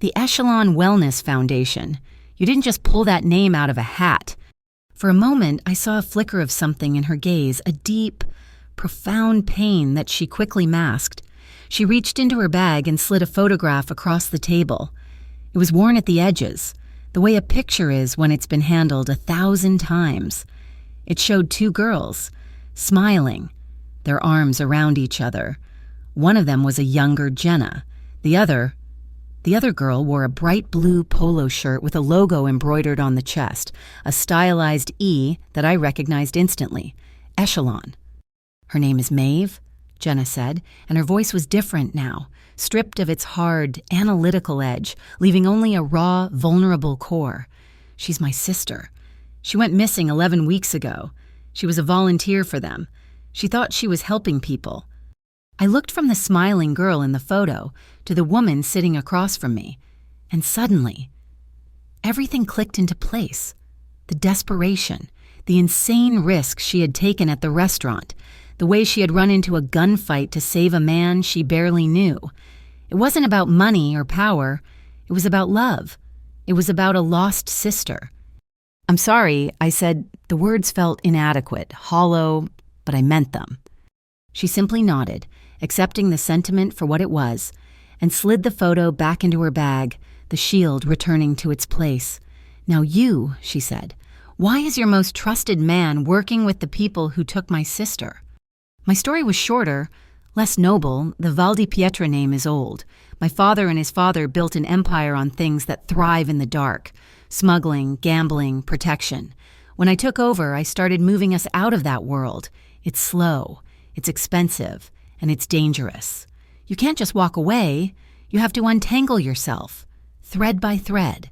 A: The Echelon Wellness Foundation. You didn't just pull that name out of a hat. For a moment, I saw a flicker of something in her gaze, a deep, profound pain that she quickly masked. She reached into her bag and slid a photograph across the table. It was worn at the edges, the way a picture is when it's been handled 1,000 times. It showed two girls, smiling, their arms around each other. One of them was a younger Jenna. The other girl wore a bright blue polo shirt with a logo embroidered on the chest, a stylized E that I recognized instantly, Echelon. "Her name is Maeve," Jenna said, and her voice was different now, stripped of its hard, analytical edge, leaving only a raw, vulnerable core. "She's my sister. She went missing 11 weeks ago. She was a volunteer for them. She thought she was helping people." I looked from the smiling girl in the photo to the woman sitting across from me, and suddenly, everything clicked into place. The desperation, the insane risk she had taken at the restaurant, the way she had run into a gunfight to save a man she barely knew. It wasn't about money or power. It was about love. It was about a lost sister. "I'm sorry," I said. The words felt inadequate, hollow, but I meant them. She simply nodded, accepting the sentiment for what it was, and slid the photo back into her bag, the shield returning to its place. "Now you," she said, "why is your most trusted man working with the people who took my sister?" My story was shorter, less noble. The Valdipietra name is old. My father and his father built an empire on things that thrive in the dark: smuggling, gambling, protection. When I took over, I started moving us out of that world. It's slow, it's expensive, and it's dangerous. You can't just walk away. You have to untangle yourself, thread by thread.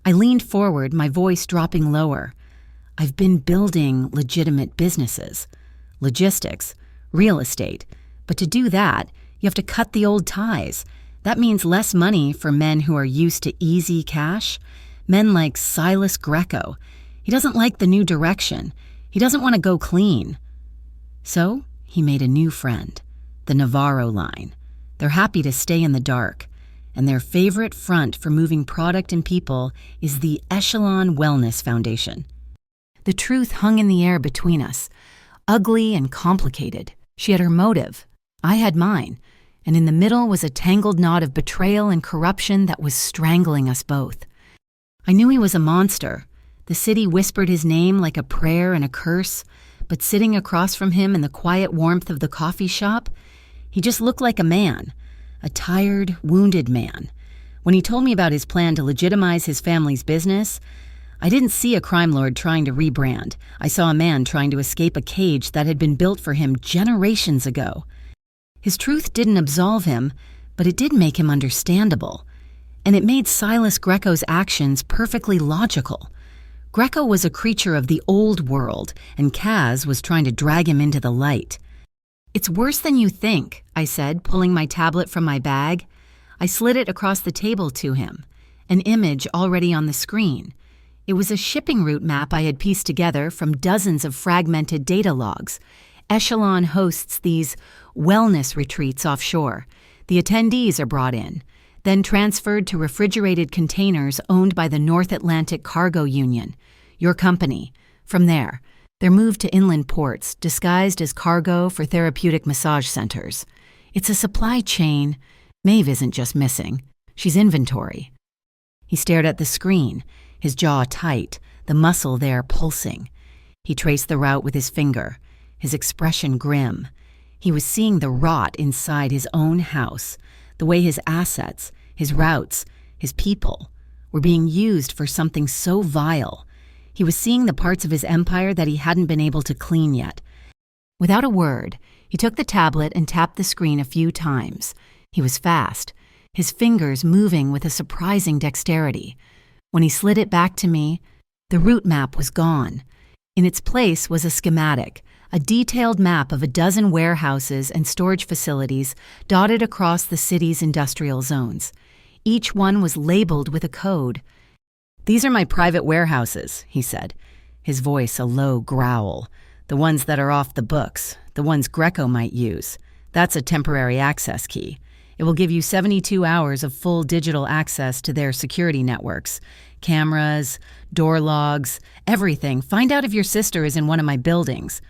A: I leaned forward, my voice dropping lower. I've been building legitimate businesses, logistics, real estate. But to do that, you have to cut the old ties. That means less money for men who are used to easy cash. Men like Silas Greco. He doesn't like the new direction. He doesn't want to go clean. So he made a new friend, the Navarro line. They're happy to stay in the dark, and their favorite front for moving product and people is the Echelon Wellness Foundation. The truth hung in the air between us, ugly and complicated. She had her motive, I had mine, and in the middle was a tangled knot of betrayal and corruption that was strangling us both. I knew he was a monster. The city whispered his name like a prayer and a curse, but sitting across from him in the quiet warmth of the coffee shop, he just looked like a man, a tired, wounded man. When he told me about his plan to legitimize his family's business, I didn't see a crime lord trying to rebrand. I saw a man trying to escape a cage that had been built for him generations ago. His truth didn't absolve him, but it did make him understandable. And it made Silas Greco's actions perfectly logical. Greco was a creature of the old world, and Kaz was trying to drag him into the light. "It's worse than you think," I said, pulling my tablet from my bag. I slid it across the table to him, an image already on the screen. It was a shipping route map I had pieced together from dozens of fragmented data logs. Echelon hosts these wellness retreats offshore. The attendees are brought in, then transferred to refrigerated containers owned by the North Atlantic Cargo Union, your company. From there, they're moved to inland ports, disguised as cargo for therapeutic massage centers. It's a supply chain. Maeve isn't just missing. She's inventory. He stared at the screen, his jaw tight, the muscle there pulsing. He traced the route with his finger, his expression grim. He was seeing the rot inside his own house, the way his assets, his routes, his people were being used for something so vile. He was seeing the parts of his empire that he hadn't been able to clean yet. Without a word, he took the tablet and tapped the screen a few times. He was fast. his fingers moving with a surprising dexterity. When he slid it back to me, the route map was gone. In its place was a schematic, a detailed map of a dozen warehouses and storage facilities dotted across the city's industrial zones. Each one was labeled with a code. "These are my private warehouses," he said, his voice a low growl. "The ones that are off the books, the ones Greco might use. That's a temporary access key. It will give you 72 hours of full digital access to their security networks. Cameras, door logs, everything. Find out if your sister is in one of my buildings."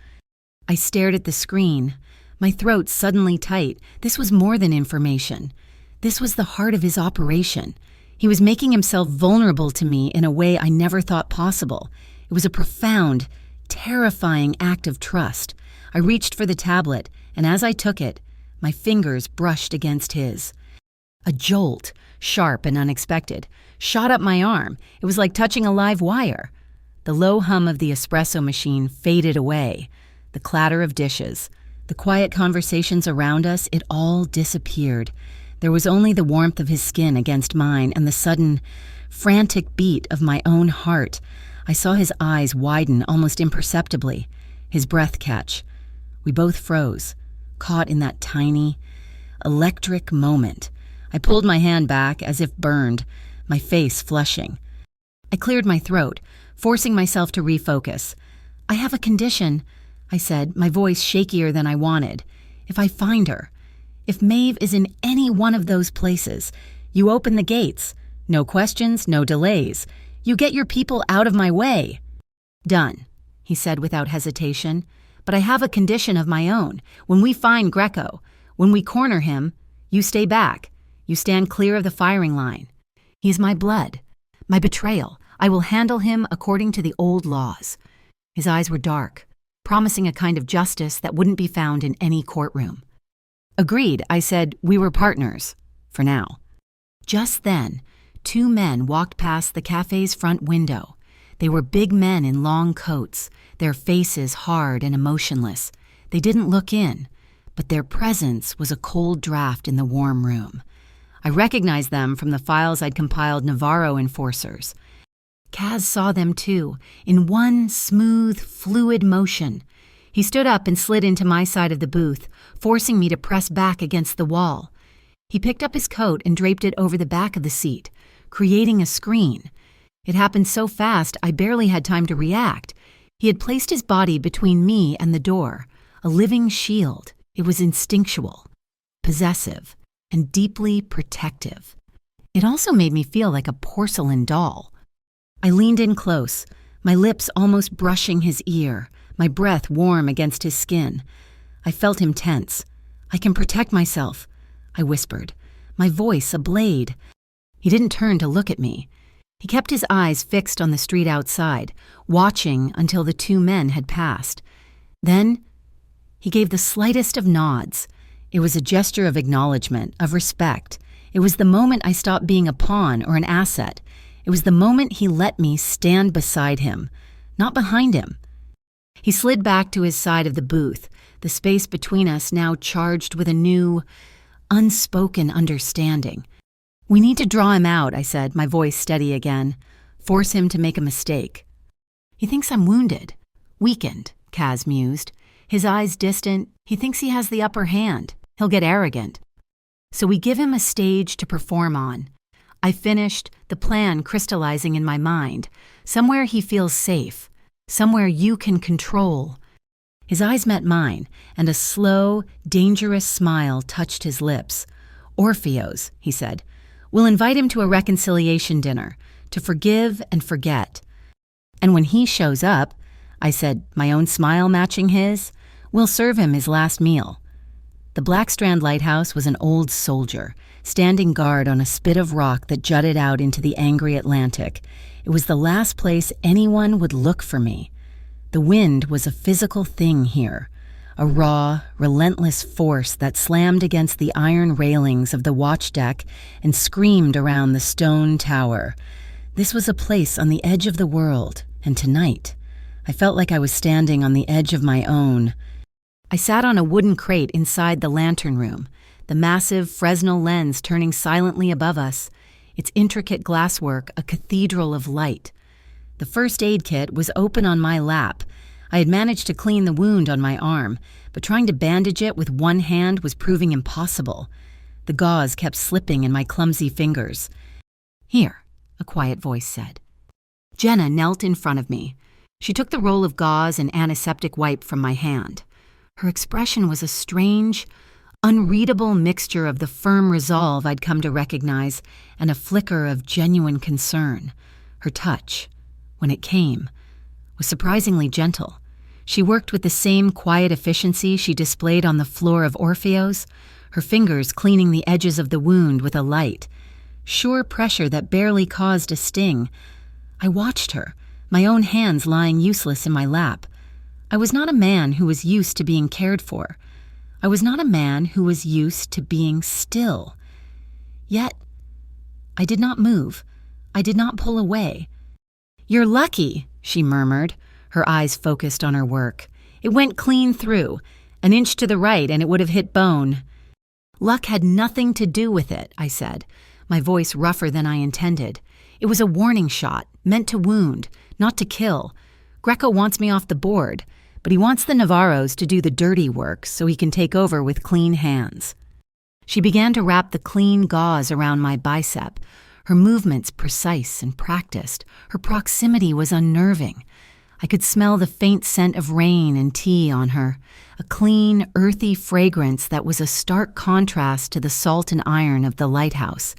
A: I stared at the screen, my throat suddenly tight. This was more than information. This was the heart of his operation. He was making himself vulnerable to me in a way I never thought possible. It was a profound, terrifying act of trust. I reached for the tablet, and as I took it, my fingers brushed against his. A jolt, sharp and unexpected, shot up my arm. It was like touching a live wire. The low hum of the espresso machine faded away. The clatter of dishes, the quiet conversations around us, it all disappeared. There was only the warmth of his skin against mine and the sudden, frantic beat of my own heart. I saw his eyes widen almost imperceptibly, his breath catch. We both froze, caught in that tiny, electric moment. I pulled my hand back as if burned, my face flushing. I cleared my throat, forcing myself to refocus. "I have a condition," I said, my voice shakier than I wanted. "If I find her, if Maeve is in any one of those places, you open the gates. No questions, no delays. You get your people out of my way." "Done," he said without hesitation. "But I have a condition of my own. When we find Greco, when we corner him, you stay back. You stand clear of the firing line. He is my blood, my betrayal. I will handle him according to the old laws." His eyes were dark, promising a kind of justice that wouldn't be found in any courtroom. "Agreed," I said. "We were partners. For now." Just then, two men walked past the cafe's front window. They were big men in long coats, their faces hard and emotionless. They didn't look in, but their presence was a cold draft in the warm room. I recognized them from the files I'd compiled Navarro enforcers. Kaz saw them too, in one smooth, fluid motion. He stood up and slid into my side of the booth, forcing me to press back against the wall. He picked up his coat and draped it over the back of the seat, creating a screen. It happened so fast I barely had time to react. He had placed his body between me and the door, a living shield. It was instinctual, possessive, and deeply protective. It also made me feel like a porcelain doll. I leaned in close, my lips almost brushing his ear, my breath warm against his skin. I felt him tense. "I can protect myself," I whispered, my voice a blade. He didn't turn to look at me. He kept his eyes fixed on the street outside, watching until the two men had passed. Then he gave the slightest of nods. It was a gesture of acknowledgement, of respect. It was the moment I stopped being a pawn or an asset. It was the moment he let me stand beside him, not behind him. He slid back to his side of the booth, the space between us now charged with a new, unspoken understanding. "We need to draw him out," I said, my voice steady again. "Force him to make a mistake." "He thinks I'm wounded, weakened," Kaz mused. His eyes distant. "He thinks he has the upper hand. He'll get arrogant. So we give him a stage to perform on." I finished, the plan crystallizing in my mind. Somewhere he feels safe. Somewhere you can control. His eyes met mine, and a slow, dangerous smile touched his lips. "Orpheos," he said. "We'll invite him to a reconciliation dinner, to forgive and forget. And when he shows up," I said, my own smile matching his, "we'll serve him his last meal." The Blackstrand Lighthouse was an old soldier, standing guard on a spit of rock that jutted out into the angry Atlantic. It was the last place anyone would look for me. The wind was a physical thing here, a raw, relentless force that slammed against the iron railings of the watch deck and screamed around the stone tower. This was a place on the edge of the world, and tonight, I felt like I was standing on the edge of my own. I sat on a wooden crate inside the lantern room. the massive Fresnel lens turning silently above us, its intricate glasswork a cathedral of light. The first aid kit was open on my lap. I had managed to clean the wound on my arm, but trying to bandage it with one hand was proving impossible. The gauze kept slipping in my clumsy fingers. "Here," a quiet voice said. Jenna knelt in front of me. She took the roll of gauze and antiseptic wipe from my hand. Her expression was a strange, unreadable mixture of the firm resolve I'd come to recognize and a flicker of genuine concern. Her touch, when it came, was surprisingly gentle. She worked with the same quiet efficiency she displayed on the floor of Orpheo's, her fingers cleaning the edges of the wound with a light, sure pressure that barely caused a sting. I watched her, my own hands lying useless in my lap. I was not a man who was used to being cared for. I was not a man who was used to being still. Yet, I did not move. I did not pull away. "You're lucky," she murmured, her eyes focused on her work. "It went clean through. An inch to the right and it would have hit bone." "Luck had nothing to do with it," I said, my voice rougher than I intended. "It was a warning shot, meant to wound, not to kill. Greco wants me off the board, but he wants the Navarros to do the dirty work so he can take over with clean hands." She began to wrap the clean gauze around my bicep, her movements precise and practiced. Her proximity was unnerving. I could smell the faint scent of rain and tea on her, a clean, earthy fragrance that was a stark contrast to the salt and iron of the lighthouse.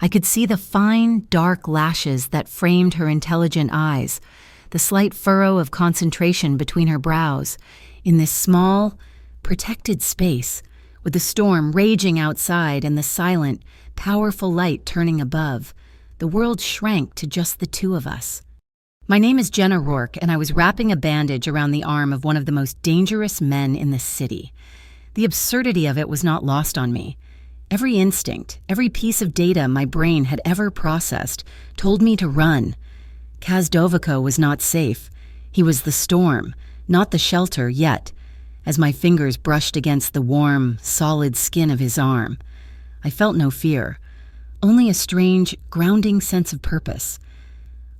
A: I could see the fine, dark lashes that framed her intelligent eyes, the slight furrow of concentration between her brows. In this small, protected space, with the storm raging outside and the silent, powerful light turning above, the world shrank to just the two of us. My name is Jenna Rourke, and I was wrapping a bandage around the arm of one of the most dangerous men in the city. The absurdity of it was not lost on me. Every instinct, every piece of data my brain had ever processed told me to run. Kazdovico was not safe. He was the storm, not the shelter yet, as my fingers brushed against the warm, solid skin of his arm. I felt no fear, only a strange, grounding sense of purpose.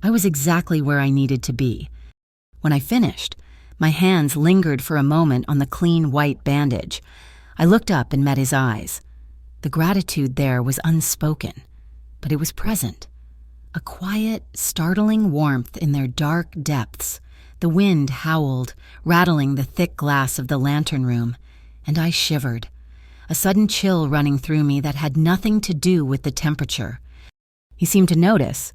A: I was exactly where I needed to be. When I finished, my hands lingered for a moment on the clean white bandage. I looked up and met his eyes. The gratitude there was unspoken, but it was present. A quiet, startling warmth in their dark depths. The wind howled, rattling the thick glass of the lantern room, and I shivered, a sudden chill running through me that had nothing to do with the temperature. He seemed to notice.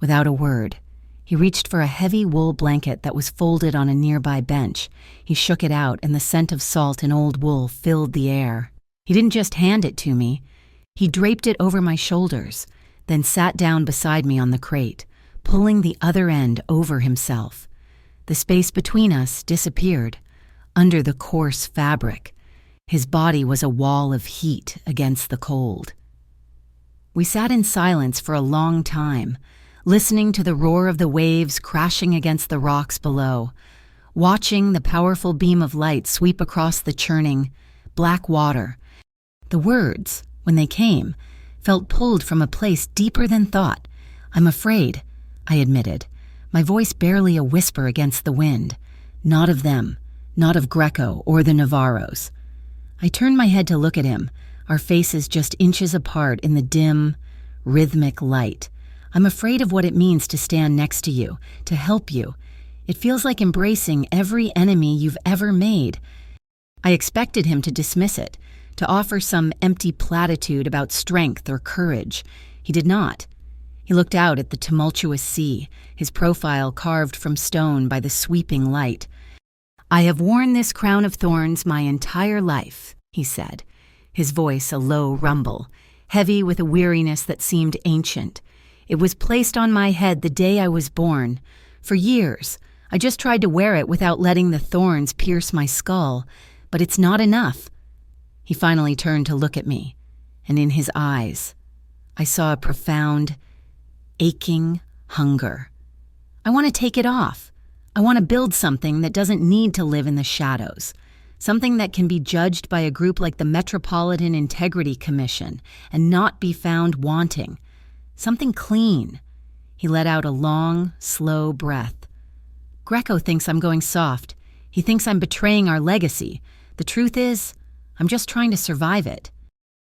A: Without a word, he reached for a heavy wool blanket that was folded on a nearby bench. He shook it out, and the scent of salt and old wool filled the air. He didn't just hand it to me. He draped it over my shoulders, then sat down beside me on the crate, pulling the other end over himself. The space between us disappeared, under the coarse fabric. His body was a wall of heat against the cold. We sat in silence for a long time, listening to the roar of the waves crashing against the rocks below, watching the powerful beam of light sweep across the churning, black water. The words, when they came, felt pulled from a place deeper than thought. "I'm afraid," I admitted, my voice barely a whisper against the wind. "Not of them, not of Greco or the Navarros." I turned my head to look at him, our faces just inches apart in the dim, rhythmic light. "I'm afraid of what it means to stand next to you, to help you. It feels like embracing every enemy you've ever made." I expected him to dismiss it, to offer some empty platitude about strength or courage. He did not. He looked out at the tumultuous sea, his profile carved from stone by the sweeping light. "I have worn this crown of thorns my entire life," he said, his voice a low rumble, heavy with a weariness that seemed ancient. "It was placed on my head the day I was born. For years, I just tried to wear it without letting the thorns pierce my skull, but it's not enough." He finally turned to look at me, and in his eyes, I saw a profound, aching hunger. "I want to take it off. I want to build something that doesn't need to live in the shadows, Something that can be judged by a group like the Metropolitan Integrity Commission and not be found wanting. Something clean. He let out a long, slow breath. Greco thinks I'm going soft. He thinks I'm betraying our legacy. The truth is, I'm just trying to survive it.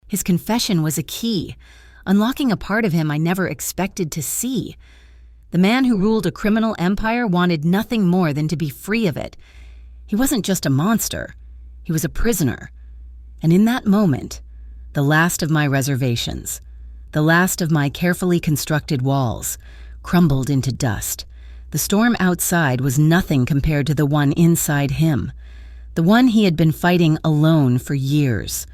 A: His confession was a key, unlocking a part of him I never expected to see. The man who ruled a criminal empire wanted nothing more than to be free of it. He wasn't just a monster. He was a prisoner. And in that moment, the last of my reservations, the last of my carefully constructed walls, crumbled into dust. The storm outside was nothing compared to the one inside him, the one he had been fighting alone for years.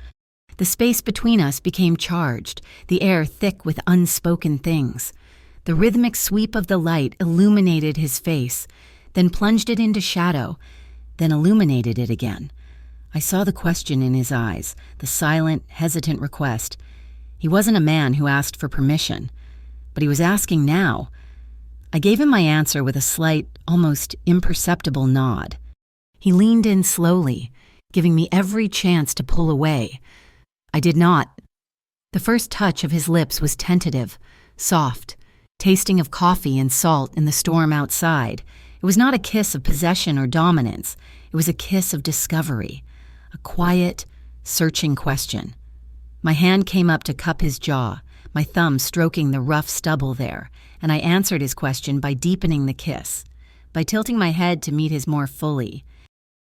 A: The space between us became charged, the air thick with unspoken things. The rhythmic sweep of the light illuminated his face, then plunged it into shadow, then illuminated it again. I saw the question in his eyes, the silent, hesitant request. He wasn't a man who asked for permission, but he was asking now. I gave him my answer with a slight, almost imperceptible nod. He leaned in slowly, giving me every chance to pull away. I did not. The first touch of his lips was tentative, soft, tasting of coffee and salt in the storm outside. It was not a kiss of possession or dominance. It was a kiss of discovery, a quiet, searching question. My hand came up to cup his jaw, my thumb stroking the rough stubble there, and I answered his question by deepening the kiss, by tilting my head to meet his more fully.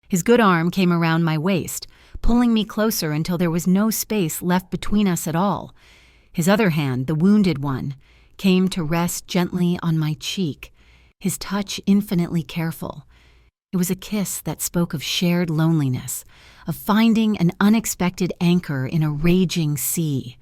A: His good arm came around my waist, pulling me closer until there was no space left between us at all. His other hand, the wounded one, came to rest gently on my cheek, his touch infinitely careful. It was a kiss that spoke of shared loneliness, of finding an unexpected anchor in a raging sea.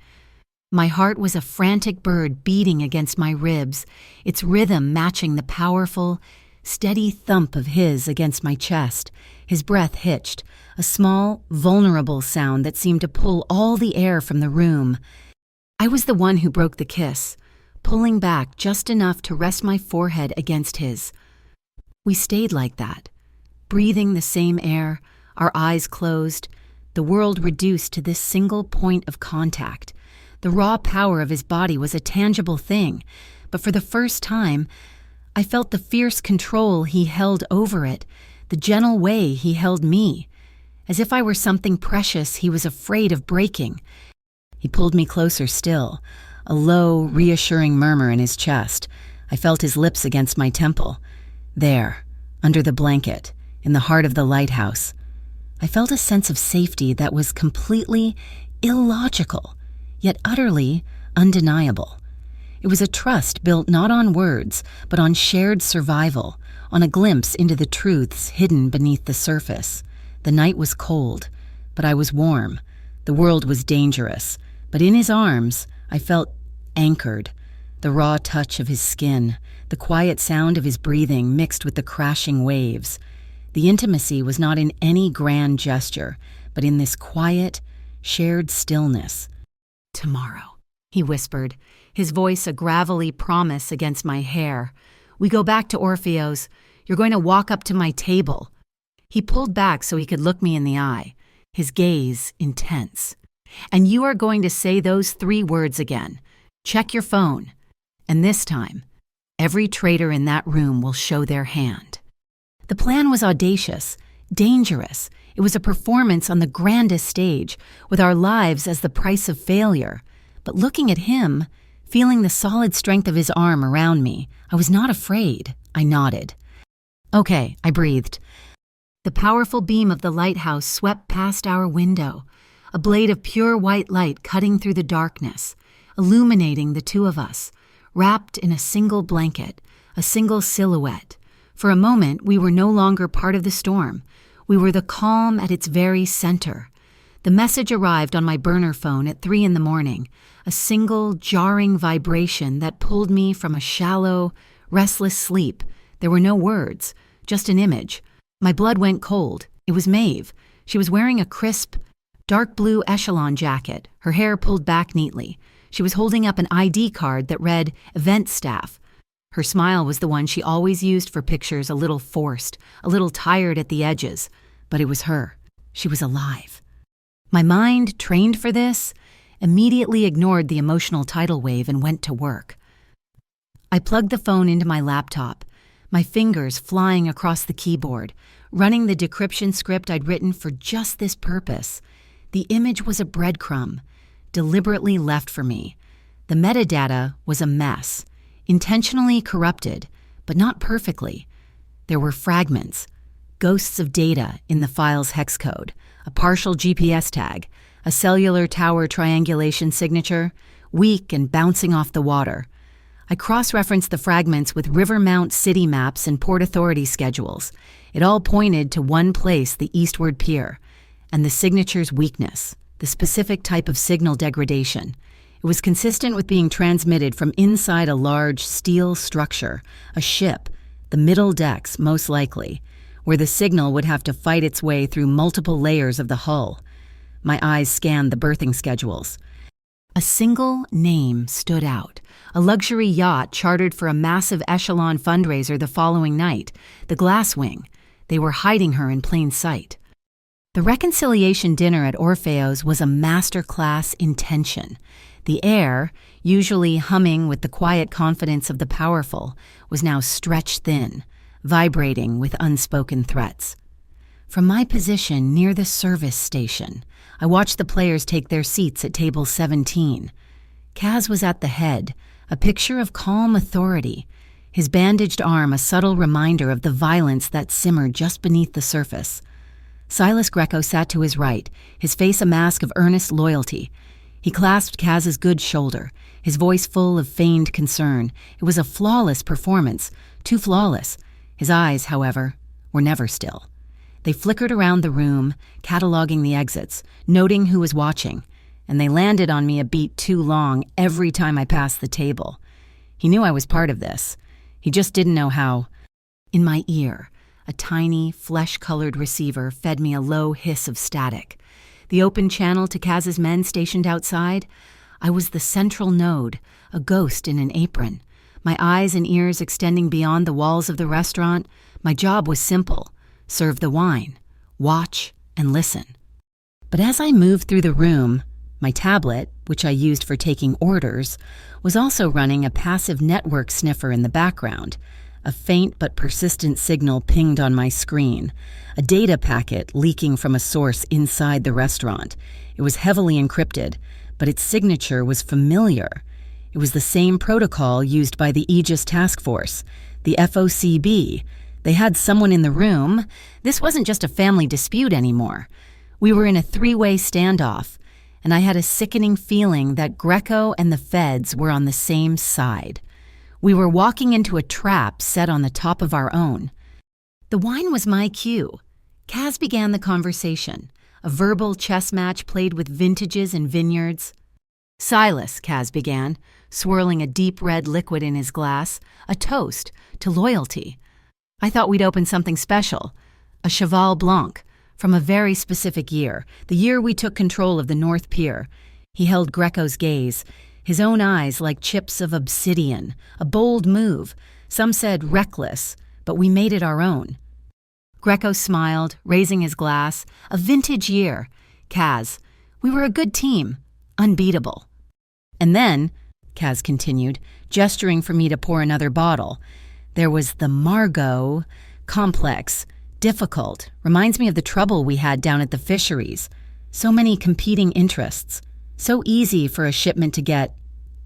A: My heart was a frantic bird beating against my ribs, its rhythm matching the powerful, steady thump of his against my chest. His breath hitched, a small, vulnerable sound that seemed to pull all the air from the room. I was the one who broke the kiss, pulling back just enough to rest my forehead against his. We stayed like that, breathing the same air, our eyes closed, the world reduced to this single point of contact. The raw power of his body was a tangible thing, but for the first time, I felt the fierce control he held over it, the gentle way he held me, as if I were something precious he was afraid of breaking. He pulled me closer still, a low, reassuring murmur in his chest. I felt his lips against my temple. There, under the blanket, in the heart of the lighthouse, I felt a sense of safety that was completely illogical, yet utterly undeniable. It was a trust built not on words, but on shared survival, on a glimpse into the truths hidden beneath the surface. The night was cold, but I was warm. The world was dangerous, but in his arms, I felt anchored. The raw touch of his skin, the quiet sound of his breathing mixed with the crashing waves. The intimacy was not in any grand gesture, but in this quiet, shared stillness. "Tomorrow," he whispered, his voice a gravelly promise against my hair. "We go back to Orfeo's. You're going to walk up to my table." He pulled back so he could look me in the eye, his gaze intense. "And you are going to say those 3 words again. Check your phone. And this time, every traitor in that room will show their hand." The plan was audacious, dangerous. It was a performance on the grandest stage, with our lives as the price of failure. But looking at him, feeling the solid strength of his arm around me, I was not afraid. I nodded. "Okay," I breathed. The powerful beam of the lighthouse swept past our window, a blade of pure white light cutting through the darkness, illuminating the two of us, wrapped in a single blanket, a single silhouette. For a moment, we were no longer part of the storm. We were the calm at its very center. The message arrived on my burner phone at 3 a.m, a single, jarring vibration that pulled me from a shallow, restless sleep. There were no words, just an image. My blood went cold. It was Maeve. She was wearing a crisp, dark blue echelon jacket, her hair pulled back neatly. She was holding up an ID card that read "Event Staff." Her smile was the one she always used for pictures, a little forced, a little tired at the edges, but it was her. She was alive. My mind, trained for this, immediately ignored the emotional tidal wave and went to work. I plugged the phone into my laptop, my fingers flying across the keyboard, running the decryption script I'd written for just this purpose. The image was a breadcrumb, deliberately left for me. The metadata was a mess, intentionally corrupted, but not perfectly. There were fragments, ghosts of data in the file's hex code, a partial GPS tag, a cellular tower triangulation signature, weak and bouncing off the water. I cross-referenced the fragments with Rivermount city maps and Port Authority schedules. It all pointed to one place, the eastward pier, and the signature's weakness, the specific type of signal degradation. It was consistent with being transmitted from inside a large steel structure, a ship, the middle decks most likely, where the signal would have to fight its way through multiple layers of the hull. My eyes scanned the berthing schedules. A single name stood out, a luxury yacht chartered for a massive echelon fundraiser the following night, the Glasswing. They were hiding her in plain sight. The reconciliation dinner at Orfeo's was a masterclass in tension. The air, usually humming with the quiet confidence of the powerful, was now stretched thin, vibrating with unspoken threats. From my position near the service station, I watched the players take their seats at table 17. Kaz was at the head, a picture of calm authority, his bandaged arm a subtle reminder of the violence that simmered just beneath the surface. Silas Greco sat to his right, his face a mask of earnest loyalty. He clasped Kaz's good shoulder, his voice full of feigned concern. It was a flawless performance, too flawless. His eyes, however, were never still. They flickered around the room, cataloging the exits, noting who was watching, and they landed on me a beat too long every time I passed the table. He knew I was part of this. He just didn't know how. In my ear, a tiny, flesh-colored receiver fed me a low hiss of static. The open channel to Kaz's men stationed outside, I was the central node, a ghost in an apron. My eyes and ears extending beyond the walls of the restaurant, my job was simple. Serve the wine, watch, and listen. But as I moved through the room, my tablet, which I used for taking orders, was also running a passive network sniffer in the background. A faint but persistent signal pinged on my screen, a data packet leaking from a source inside the restaurant. It was heavily encrypted, but its signature was familiar. It was the same protocol used by the Aegis Task Force, the FOCB. They had someone in the room. This wasn't just a family dispute anymore. We were in a three-way standoff, and I had a sickening feeling that Greco and the feds were on the same side. We were walking into a trap set on the top of our own. The wine was my cue. Kaz began the conversation, a verbal chess match played with vintages and vineyards. Silas, Kaz began, swirling a deep red liquid in his glass, a toast to loyalty. I thought we'd open something special, a Cheval Blanc, from a very specific year, the year we took control of the North Pier. He held Greco's gaze, his own eyes like chips of obsidian, a bold move. Some said reckless, but we made it our own. Greco smiled, raising his glass. A vintage year. Kaz, we were a good team, unbeatable. And then, Kaz continued, gesturing for me to pour another bottle, there was the Margot, complex, difficult, reminds me of the trouble we had down at the fisheries. So many competing interests. So easy for a shipment to get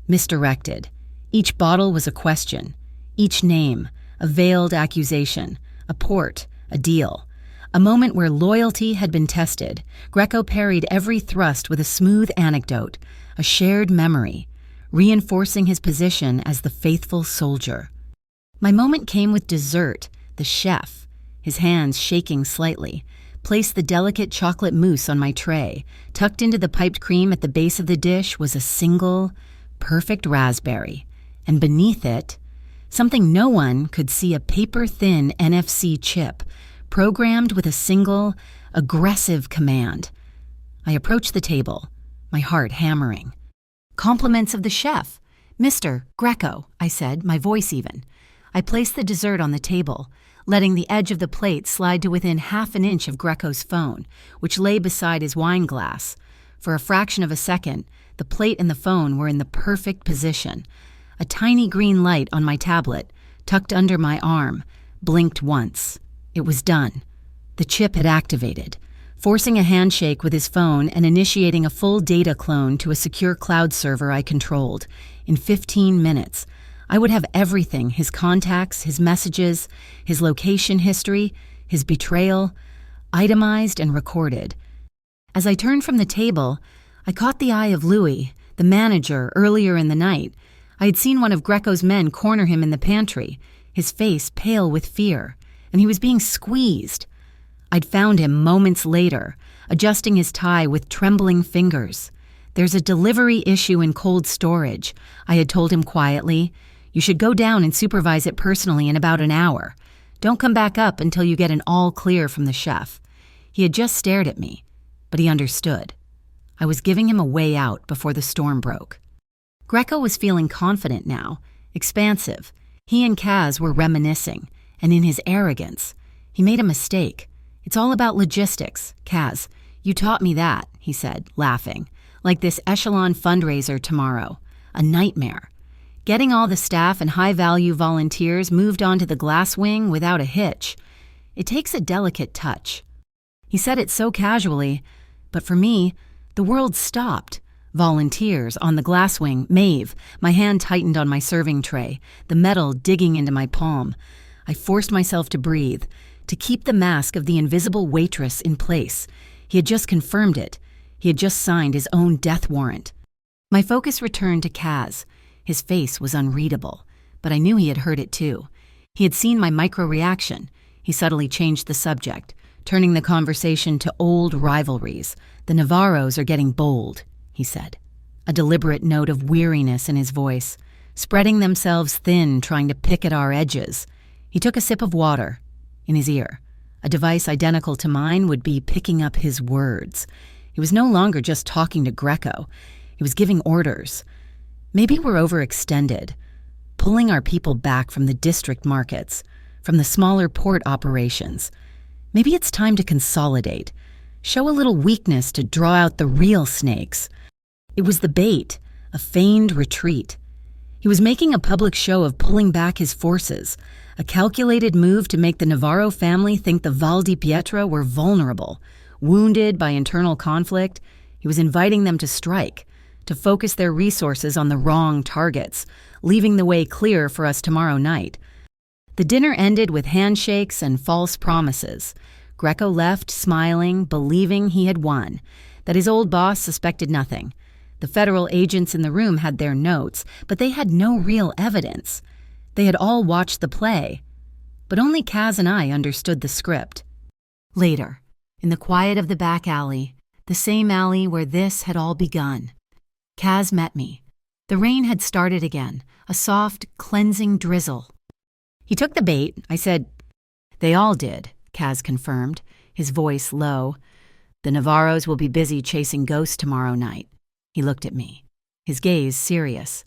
A: misdirected. Each bottle was a question. Each name, a veiled accusation. A port, a deal. A moment where loyalty had been tested. Greco parried every thrust with a smooth anecdote, a shared memory, reinforcing his position as the faithful soldier. My moment came with dessert. The chef, his hands shaking slightly, placed the delicate chocolate mousse on my tray. Tucked into the piped cream at the base of the dish was a single, perfect raspberry. And beneath it, something no one could see, a paper-thin NFC chip, programmed with a single, aggressive command. I approached the table, my heart hammering. Compliments of the chef. Mr. Greco, I said, my voice even. I placed the dessert on the table, letting the edge of the plate slide to within half an inch of Greco's phone, which lay beside his wine glass. For a fraction of a second, the plate and the phone were in the perfect position. A tiny green light on my tablet, tucked under my arm, blinked once. It was done. The chip had activated, forcing a handshake with his phone and initiating a full data clone to a secure cloud server I controlled. In 15 minutes, I would have everything: his contacts, his messages, his location history, his betrayal, itemized and recorded. As I turned from the table, I caught the eye of Louis, the manager. Earlier in the night, I had seen one of Greco's men corner him in the pantry, his face pale with fear, and he was being squeezed. I'd found him moments later, adjusting his tie with trembling fingers. "There's a delivery issue in cold storage," I had told him quietly. "You should go down and supervise it personally in about an hour. Don't come back up until you get an all clear from the chef." He had just stared at me, but he understood. I was giving him a way out before the storm broke. Greco was feeling confident now, expansive. He and Kaz were reminiscing, and in his arrogance, he made a mistake. "It's all about logistics, Kaz. You taught me that," he said, laughing. "Like this echelon fundraiser tomorrow. A nightmare. Getting all the staff and high-value volunteers moved onto the glass wing without a hitch. It takes a delicate touch." He said it so casually, but for me, the world stopped. Volunteers on the glass wing, Maeve. My hand tightened on my serving tray, the metal digging into my palm. I forced myself to breathe, to keep the mask of the invisible waitress in place. He had just confirmed it. He had just signed his own death warrant. My focus returned to Kaz. His face was unreadable, but I knew he had heard it too. He had seen my micro-reaction. He subtly changed the subject, turning the conversation to old rivalries. "The Navarros are getting bold," he said, a deliberate note of weariness in his voice, "spreading themselves thin, trying to pick at our edges." He took a sip of water. In his ear, a device identical to mine would be picking up his words. He was no longer just talking to Greco. He was giving orders. "Maybe we're overextended, pulling our people back from the district markets, from the smaller port operations. Maybe it's time to consolidate, show a little weakness to draw out the real snakes." It was the bait, a feigned retreat. He was making a public show of pulling back his forces, a calculated move to make the Navarro family think the Val di Pietra were vulnerable, wounded by internal conflict. He was inviting them to strike, to focus their resources on the wrong targets, leaving the way clear for us tomorrow night. The dinner ended with handshakes and false promises. Greco left smiling, believing he had won, that his old boss suspected nothing. The federal agents in the room had their notes, but they had no real evidence. They had all watched the play, but only Kaz and I understood the script. Later, in the quiet of the back alley, the same alley where this had all begun, Kaz met me. The rain had started again, a soft, cleansing drizzle. He took the bait. I said, "They all did," Kaz confirmed, his voice low. "The Navarros will be busy chasing ghosts tomorrow night." He looked at me, his gaze serious.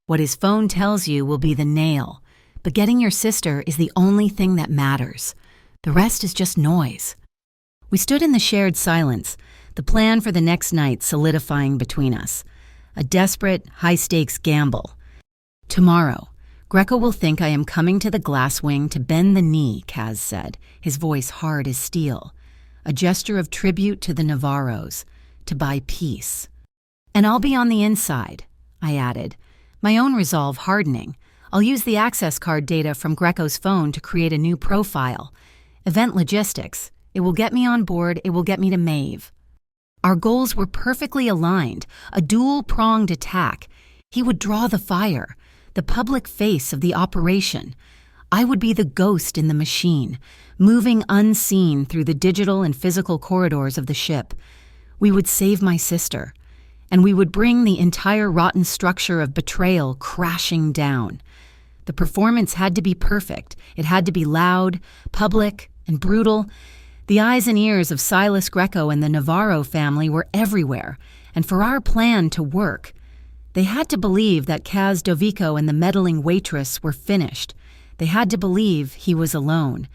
A: "What his phone tells you will be the nail, but getting your sister is the only thing that matters. The rest is just noise." We stood in the shared silence, the plan for the next night solidifying between us. A desperate, high-stakes gamble. "Tomorrow, Greco will think I am coming to the glass wing to bend the knee," Kaz said, his voice hard as steel. "A gesture of tribute to the Navarros, to buy peace. And I'll be on the inside," I added, my own resolve hardening. "I'll use the access card data from Greco's phone to create a new profile. Event logistics. It will get me on board. It will get me to Maeve." Our goals were perfectly aligned, a dual-pronged attack. He would draw the fire, the public face of the operation. I would be the ghost in the machine, moving unseen through the digital and physical corridors of the ship. We would save my sister, and we would bring the entire rotten structure of betrayal crashing down. The performance had to be perfect. It had to be loud, public, and brutal. The eyes and ears of Silas Greco and the Navarro family were everywhere, and for our plan to work, they had to believe that Kaz Dovico and the meddling waitress were finished. They had to believe he was alone.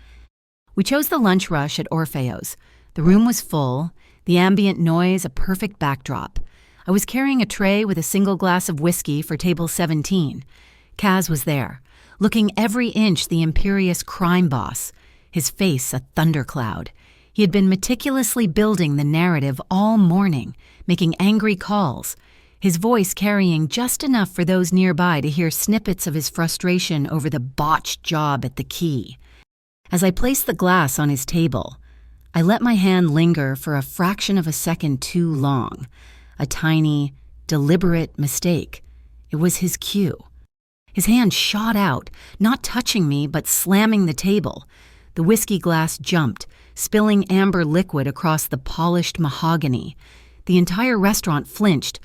A: We chose the lunch rush at Orfeo's. The room was full, the ambient noise a perfect backdrop. I was carrying a tray with a single glass of whiskey for table 17. Kaz was there, looking every inch the imperious crime boss, his face a thundercloud. He had been meticulously building the narrative all morning, making angry calls, his voice carrying just enough for those nearby to hear snippets of his frustration over the botched job at the key. As I placed the glass on his table, I let my hand linger for a fraction of a second too long. A tiny, deliberate mistake. It was his cue. His hand shot out, not touching me but slamming the table. The whiskey glass jumped, spilling amber liquid across the polished mahogany. The entire restaurant flinched.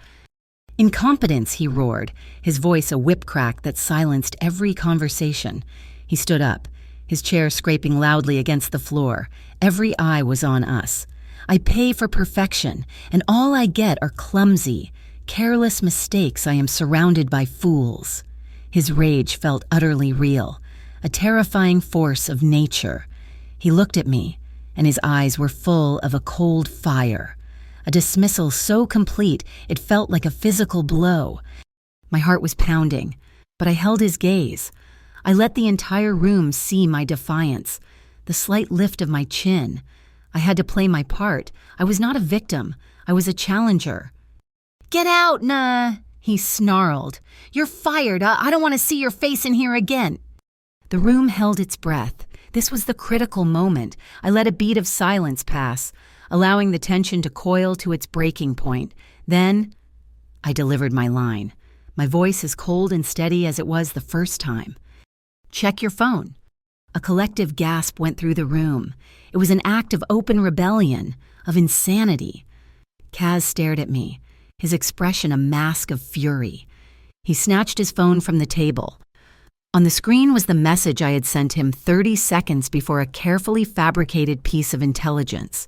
A: "Incompetence," he roared, his voice a whip crack that silenced every conversation. He stood up, his chair scraping loudly against the floor. Every eye was on us. I pay for perfection, and all I get are clumsy, careless mistakes. I am surrounded by fools. His rage felt utterly real, a terrifying force of nature. He looked at me, and his eyes were full of a cold fire, a dismissal so complete it felt like a physical blow. My heart was pounding, but I held his gaze. I let the entire room see my defiance, the slight lift of my chin. I had to play my part. I was not a victim. I was a challenger. "Get out, nah," he snarled. "You're fired. I don't want to see your face in here again." The room held its breath. This was the critical moment. I let a beat of silence pass, allowing the tension to coil to its breaking point. Then, I delivered my line, my voice as cold and steady as it was the first time. "Check your phone." A collective gasp went through the room. It was an act of open rebellion, of insanity. Kaz stared at me, his expression a mask of fury. He snatched his phone from the table. On the screen was the message I had sent him 30 seconds before a carefully fabricated piece of intelligence.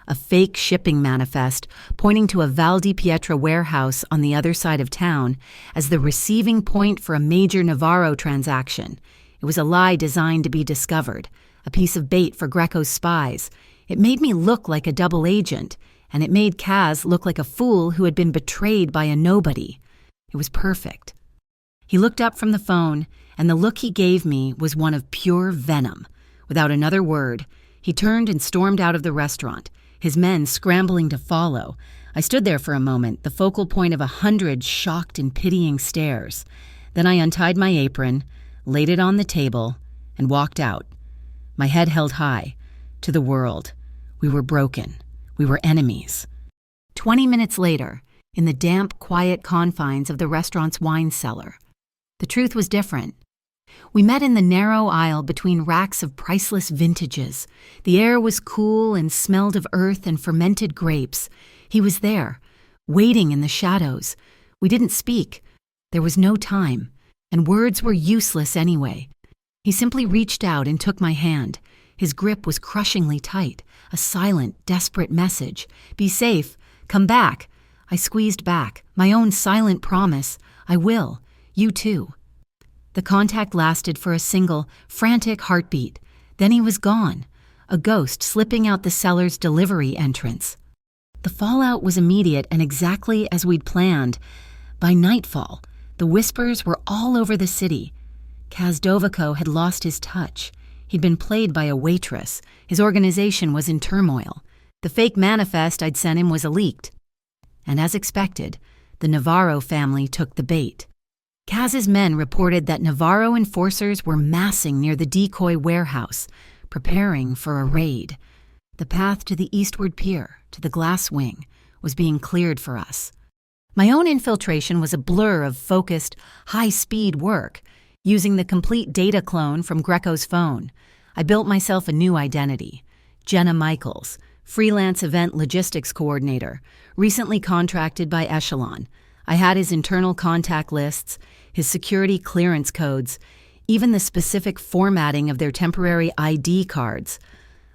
A: A fake shipping manifest pointing to a Val di Pietra warehouse on the other side of town as the receiving point for a major Navarro transaction. It was a lie designed to be discovered, a piece of bait for Greco's spies. It made me look like a double agent, and it made Kaz look like a fool who had been betrayed by a nobody. It was perfect. He looked up from the phone, and the look he gave me was one of pure venom. Without another word, he turned and stormed out of the restaurant, his men scrambling to follow. I stood there for a moment, the focal point of 100 shocked and pitying stares. Then I untied my apron, laid it on the table, and walked out. My head held high, to the world. We were broken. We were enemies. 20 minutes later, in the damp, quiet confines of the restaurant's wine cellar, the truth was different. We met in the narrow aisle between racks of priceless vintages. The air was cool and smelled of earth and fermented grapes. He was there, waiting in the shadows. We didn't speak. There was no time, and words were useless anyway. He simply reached out and took my hand. His grip was crushingly tight, a silent, desperate message. "Be safe. Come back." I squeezed back, my own silent promise. "I will. You too." The contact lasted for a single, frantic heartbeat. Then he was gone, a ghost slipping out the cellar's delivery entrance. The fallout was immediate and exactly as we'd planned. By nightfall, the whispers were all over the city. Kaz Dovico had lost his touch. He'd been played by a waitress. His organization was in turmoil. The fake manifest I'd sent him was leaked. And as expected, the Navarro family took the bait. Kaz's men reported that Navarro enforcers were massing near the decoy warehouse, preparing for a raid. The path to the eastward pier, to the glass wing, was being cleared for us. My own infiltration was a blur of focused, high-speed work, using the complete data clone from Greco's phone. I built myself a new identity. Jenna Michaels, freelance event logistics coordinator, recently contracted by Echelon. I had his internal contact lists, his security clearance codes, even the specific formatting of their temporary ID cards.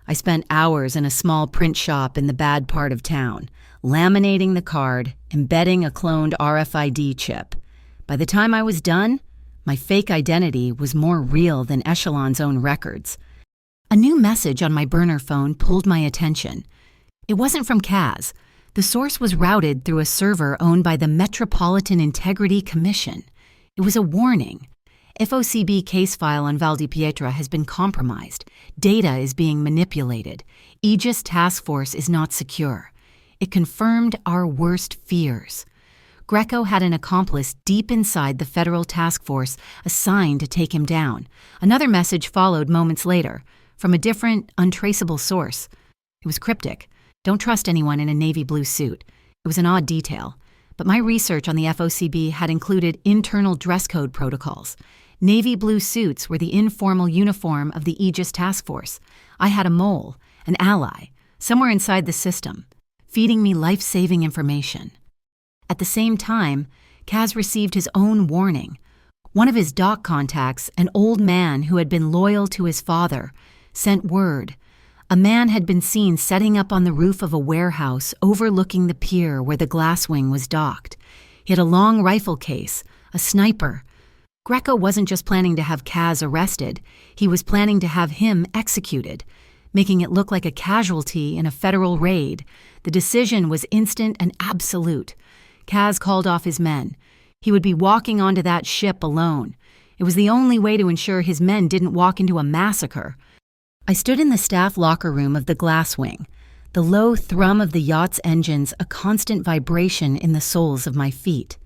A: I spent hours in a small print shop in the bad part of town, laminating the card, embedding a cloned RFID chip. By the time I was done, My fake identity was more real than Echelon's own records. A new message on my burner phone pulled my attention. It wasn't from Kaz. The source was routed through a server owned by the Metropolitan Integrity Commission. It was a warning. FOCB case file on Valdipietra has been compromised. Data is being manipulated. Aegis Task Force is not secure. It confirmed our worst fears. Greco had an accomplice deep inside the federal task force assigned to take him down. Another message followed moments later, from a different, untraceable source. It was cryptic. Don't trust anyone in a navy blue suit. It was an odd detail. But my research on the FOCB had included internal dress code protocols. Navy blue suits were the informal uniform of the Aegis Task Force. I had a mole, an ally, somewhere inside the system, feeding me life-saving information. At the same time, Kaz received his own warning. One of his dock contacts, an old man who had been loyal to his father, sent word. A man had been seen setting up on the roof of a warehouse overlooking the pier where the glasswing was docked. He had a long rifle case, a sniper. Greco wasn't just planning to have Kaz arrested, he was planning to have him executed, making it look like a casualty in a federal raid. The decision was instant and absolute. Kaz called off his men. He would be walking onto that ship alone. It was the only way to ensure his men didn't walk into a massacre. I stood in the staff locker room of the glasswing, the low thrum of the yacht's engines a constant vibration in the soles of my feet.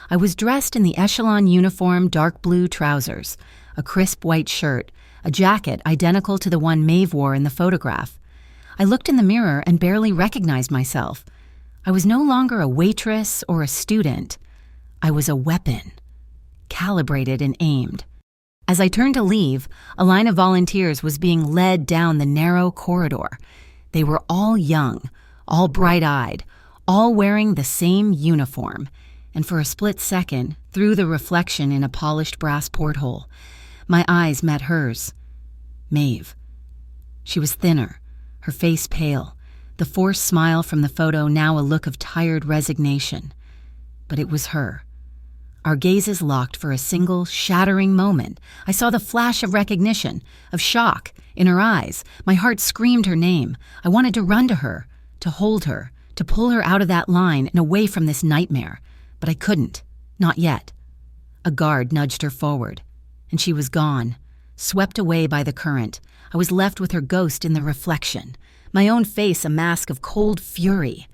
A: I was dressed in the Echelon uniform dark blue trousers, a crisp white shirt, a jacket identical to the one Maeve wore in the photograph. I looked in the mirror and barely recognized myself. I was no longer a waitress or a student. I was a weapon, calibrated and aimed. As I turned to leave, a line of volunteers was being led down the narrow corridor. They were all young, all bright-eyed, all wearing the same uniform. And for a split second, through the reflection in a polished brass porthole, my eyes met hers. Maeve. She was thinner, her face pale, the forced smile from the photo now a look of tired resignation. But it was her. Our gazes locked for a single, shattering moment. I saw the flash of recognition, of shock, in her eyes. My heart screamed her name. I wanted to run to her, to hold her, to pull her out of that line and away from this nightmare. But I couldn't. Not yet. A guard nudged her forward, and she was gone, swept away by the current. I was left with her ghost in the reflection, my own face a mask of cold fury.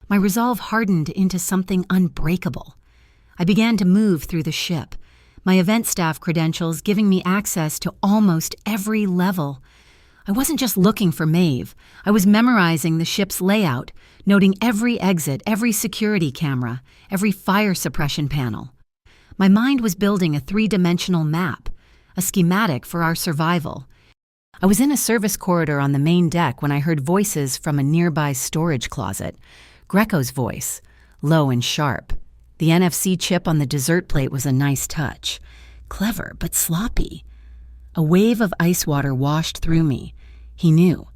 A: My resolve hardened into something unbreakable. I began to move through the ship, my event staff credentials giving me access to almost every level. I wasn't just looking for Maeve. I was memorizing the ship's layout, noting every exit, every security camera, every fire suppression panel. My mind was building a three-dimensional map, a schematic for our survival. I was in a service corridor on the main deck when I heard voices from a nearby storage closet. Greco's voice, low and sharp. The NFC chip on the dessert plate was a nice touch. Clever, but sloppy. A wave of ice water washed through me. He knew.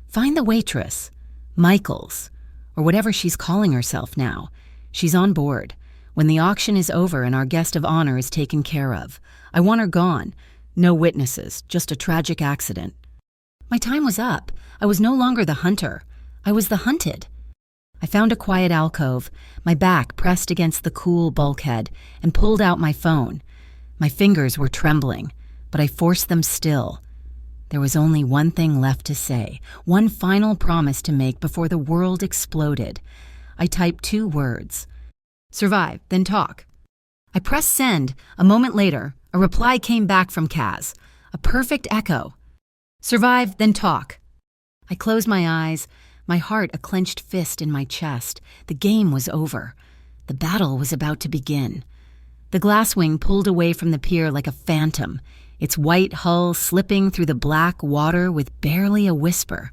A: Find the waitress, Michaels, or whatever she's calling herself now. She's on board. When the auction is over and our guest of honor is taken care of. I want her gone. No witnesses, just a tragic accident. My time was up. I was no longer the hunter. I was the hunted. I found a quiet alcove, my back pressed against the cool bulkhead, and pulled out my phone. My fingers were trembling, but I forced them still. There was only one thing left to say, one final promise to make before the world exploded. I typed 2 words. Survive, then talk. I pressed send. A moment later, a reply came back from Kaz, a perfect echo. Survive, then talk. I closed my eyes, my heart a clenched fist in my chest. The game was over. The battle was about to begin. The glasswing pulled away from the pier like a phantom, its white hull slipping through the black water with barely a whisper.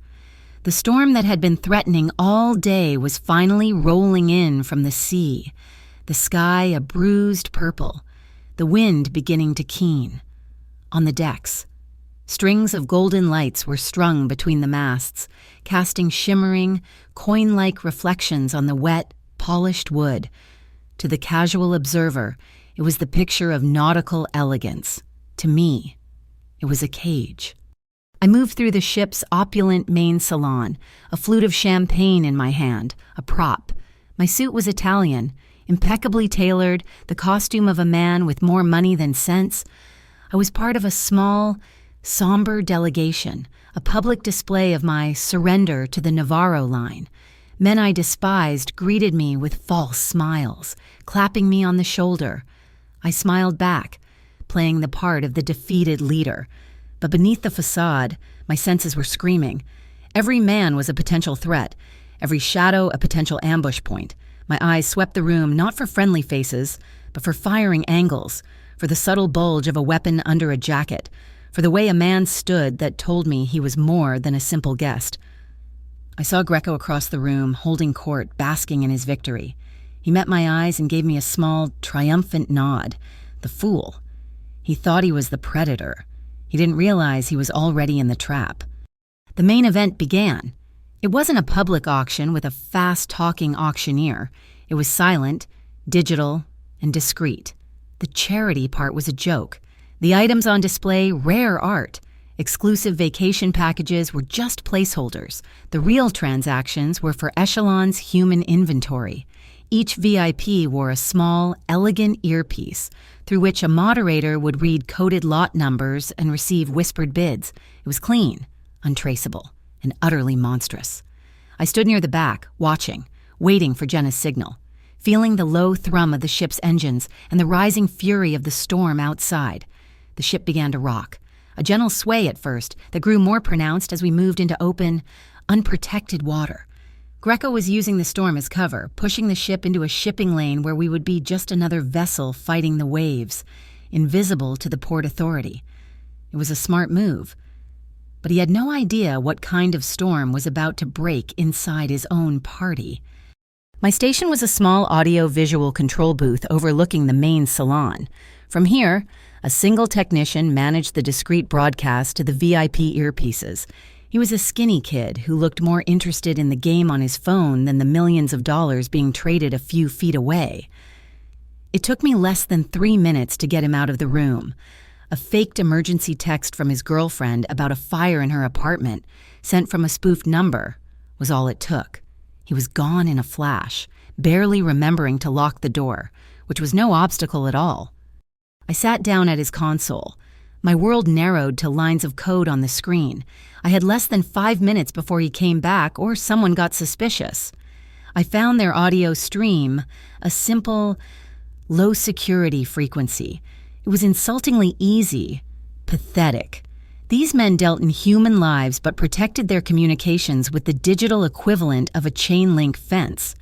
A: The storm that had been threatening all day was finally rolling in from the sea, the sky a bruised purple, the wind beginning to keen. On the decks, strings of golden lights were strung between the masts, casting shimmering, coin-like reflections on the wet, polished wood. To the casual observer, It was the picture of nautical elegance. To me, it was a cage. I moved through the ship's opulent main salon, a flute of champagne in my hand, a prop. My suit was Italian, impeccably tailored, the costume of a man with more money than sense. I was part of a small, somber delegation, a public display of my surrender to the Navarro line. Men I despised greeted me with false smiles, clapping me on the shoulder. I smiled back, playing the part of the defeated leader. But beneath the facade, my senses were screaming. Every man was a potential threat, every shadow a potential ambush point. My eyes swept the room not for friendly faces, but for firing angles, for the subtle bulge of a weapon under a jacket, for the way a man stood that told me he was more than a simple guest. I saw Greco across the room, holding court, basking in his victory. He met my eyes and gave me a small, triumphant nod. The fool. He thought he was the predator. He didn't realize he was already in the trap. The main event began. It wasn't a public auction with a fast-talking auctioneer. It was silent, digital, and discreet. The charity part was a joke. The items on display, rare art. Exclusive vacation packages were just placeholders. The real transactions were for Echelon's human inventory. Each VIP wore a small, elegant earpiece through which a moderator would read coded lot numbers and receive whispered bids. It was clean, untraceable, and utterly monstrous. I stood near the back, watching, waiting for Jenna's signal, feeling the low thrum of the ship's engines and the rising fury of the storm outside. The ship began to rock, a gentle sway at first that grew more pronounced as we moved into open, unprotected water. Greco was using the storm as cover, pushing the ship into a shipping lane where we would be just another vessel fighting the waves, invisible to the port authority. It was a smart move, but he had no idea what kind of storm was about to break inside his own party. My station was a small audio-visual control booth overlooking the main salon. From here, a single technician managed the discreet broadcast to the VIP earpieces. He was a skinny kid who looked more interested in the game on his phone than the millions of dollars being traded a few feet away. It took me less than 3 minutes to get him out of the room. A faked emergency text from his girlfriend about a fire in her apartment, sent from a spoofed number, was all it took. He was gone in a flash, barely remembering to lock the door, which was no obstacle at all. I sat down at his console. My world narrowed to lines of code on the screen. I had less than 5 minutes before he came back or someone got suspicious. I found their audio stream a simple, low-security frequency. It was insultingly easy, pathetic. These men dealt in human lives but protected their communications with the digital equivalent of a chain-link fence.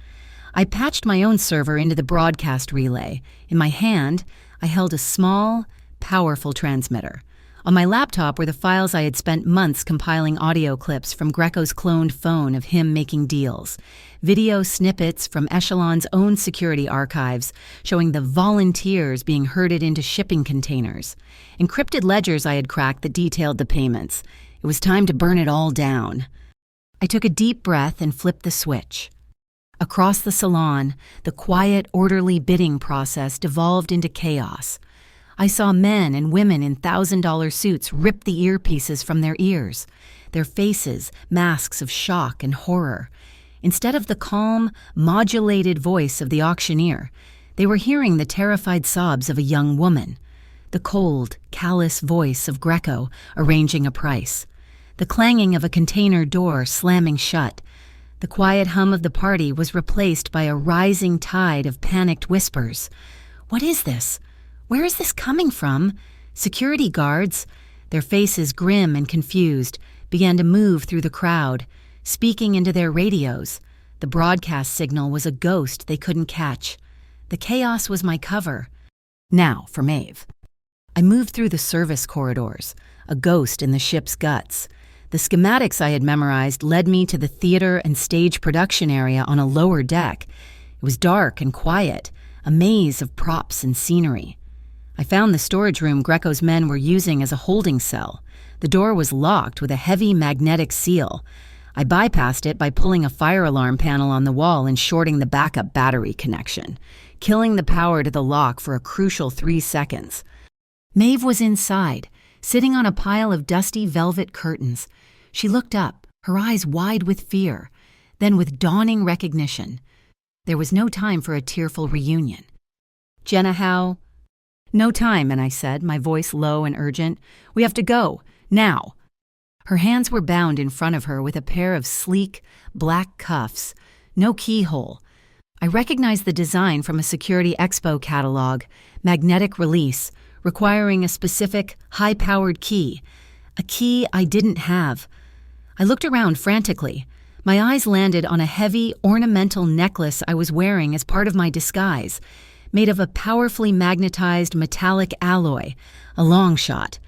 A: I patched my own server into the broadcast relay. In my hand, I held a small, powerful transmitter. On my laptop were the files I had spent months compiling audio clips from Greco's cloned phone of him making deals, video snippets from Echelon's own security archives showing the volunteers being herded into shipping containers, encrypted ledgers I had cracked that detailed the payments. It was time to burn it all down. I took a deep breath and flipped the switch. Across the salon, the quiet, orderly bidding process devolved into chaos. I saw men and women in $1,000 suits rip the earpieces from their ears, their faces masks of shock and horror. Instead of the calm, modulated voice of the auctioneer, they were hearing the terrified sobs of a young woman, the cold, callous voice of Greco arranging a price, the clanging of a container door slamming shut. The quiet hum of the party was replaced by a rising tide of panicked whispers. "What is this? Where is this coming from?" Security guards, their faces grim and confused, began to move through the crowd, speaking into their radios. The broadcast signal was a ghost they couldn't catch. The chaos was my cover. Now for Maeve. I moved through the service corridors, a ghost in the ship's guts. The schematics I had memorized led me to the theater and stage production area on a lower deck. It was dark and quiet, a maze of props and scenery. I found the storage room Greco's men were using as a holding cell. The door was locked with a heavy magnetic seal. I bypassed it by pulling a fire alarm panel on the wall and shorting the backup battery connection. killing the power to the lock for a crucial 3 seconds. Maeve was inside, sitting on a pile of dusty velvet curtains. She looked up, her eyes wide with fear, then with dawning recognition. There was no time for a tearful reunion. "Jenna, how?" "No time," and I said, my voice low and urgent. "We have to go, now." Her hands were bound in front of her with a pair of sleek, black cuffs, no keyhole. I recognized the design from a Security Expo catalog, magnetic release, requiring a specific, high-powered key, a key I didn't have. I looked around frantically. My eyes landed on a heavy, ornamental necklace I was wearing as part of my disguise, made of a powerfully magnetized metallic alloy, a long shot.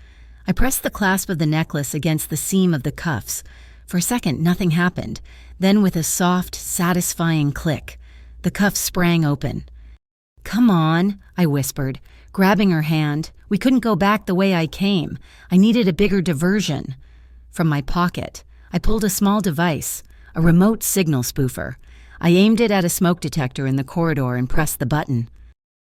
A: I pressed the clasp of the necklace against the seam of the cuffs. For a second, nothing happened. Then, with a soft, satisfying click, the cuffs sprang open. "Come on," I whispered, grabbing her hand. We couldn't go back the way I came. I needed a bigger diversion. From my pocket, I pulled a small device, a remote signal spoofer. I aimed it at a smoke detector in the corridor and pressed the button.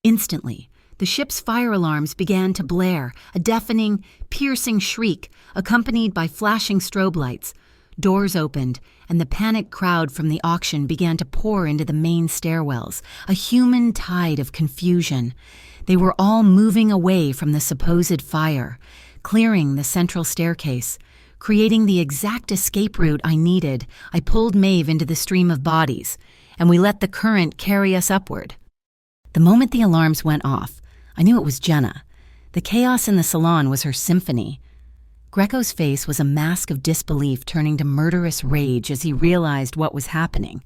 A: Instantly, the ship's fire alarms began to blare, a deafening, piercing shriek, accompanied by flashing strobe lights. Doors opened, and the panicked crowd from the auction began to pour into the main stairwells, a human tide of confusion. They were all moving away from the supposed fire, clearing the central staircase. Creating the exact escape route I needed, I pulled Maeve into the stream of bodies, and we let the current carry us upward. The moment the alarms went off, I knew it was Jenna. The chaos in the salon was her symphony. Greco's face was a mask of disbelief turning to murderous rage as he realized what was happening.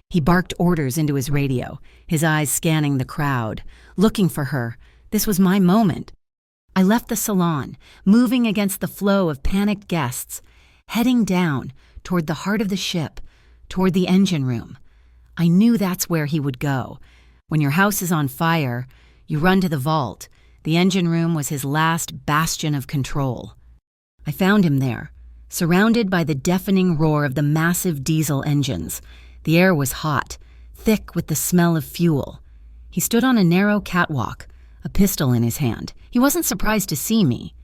A: He barked orders into his radio, his eyes scanning the crowd, looking for her. This was my moment. I left the salon, moving against the flow of panicked guests, heading down toward the heart of the ship, toward the engine room. I knew that's where he would go. When your house is on fire, you run to the vault. The engine room was his last bastion of control. I found him there, surrounded by the deafening roar of the massive diesel engines. The air was hot, thick with the smell of fuel. He stood on a narrow catwalk, a pistol in his hand. He wasn't surprised to see me.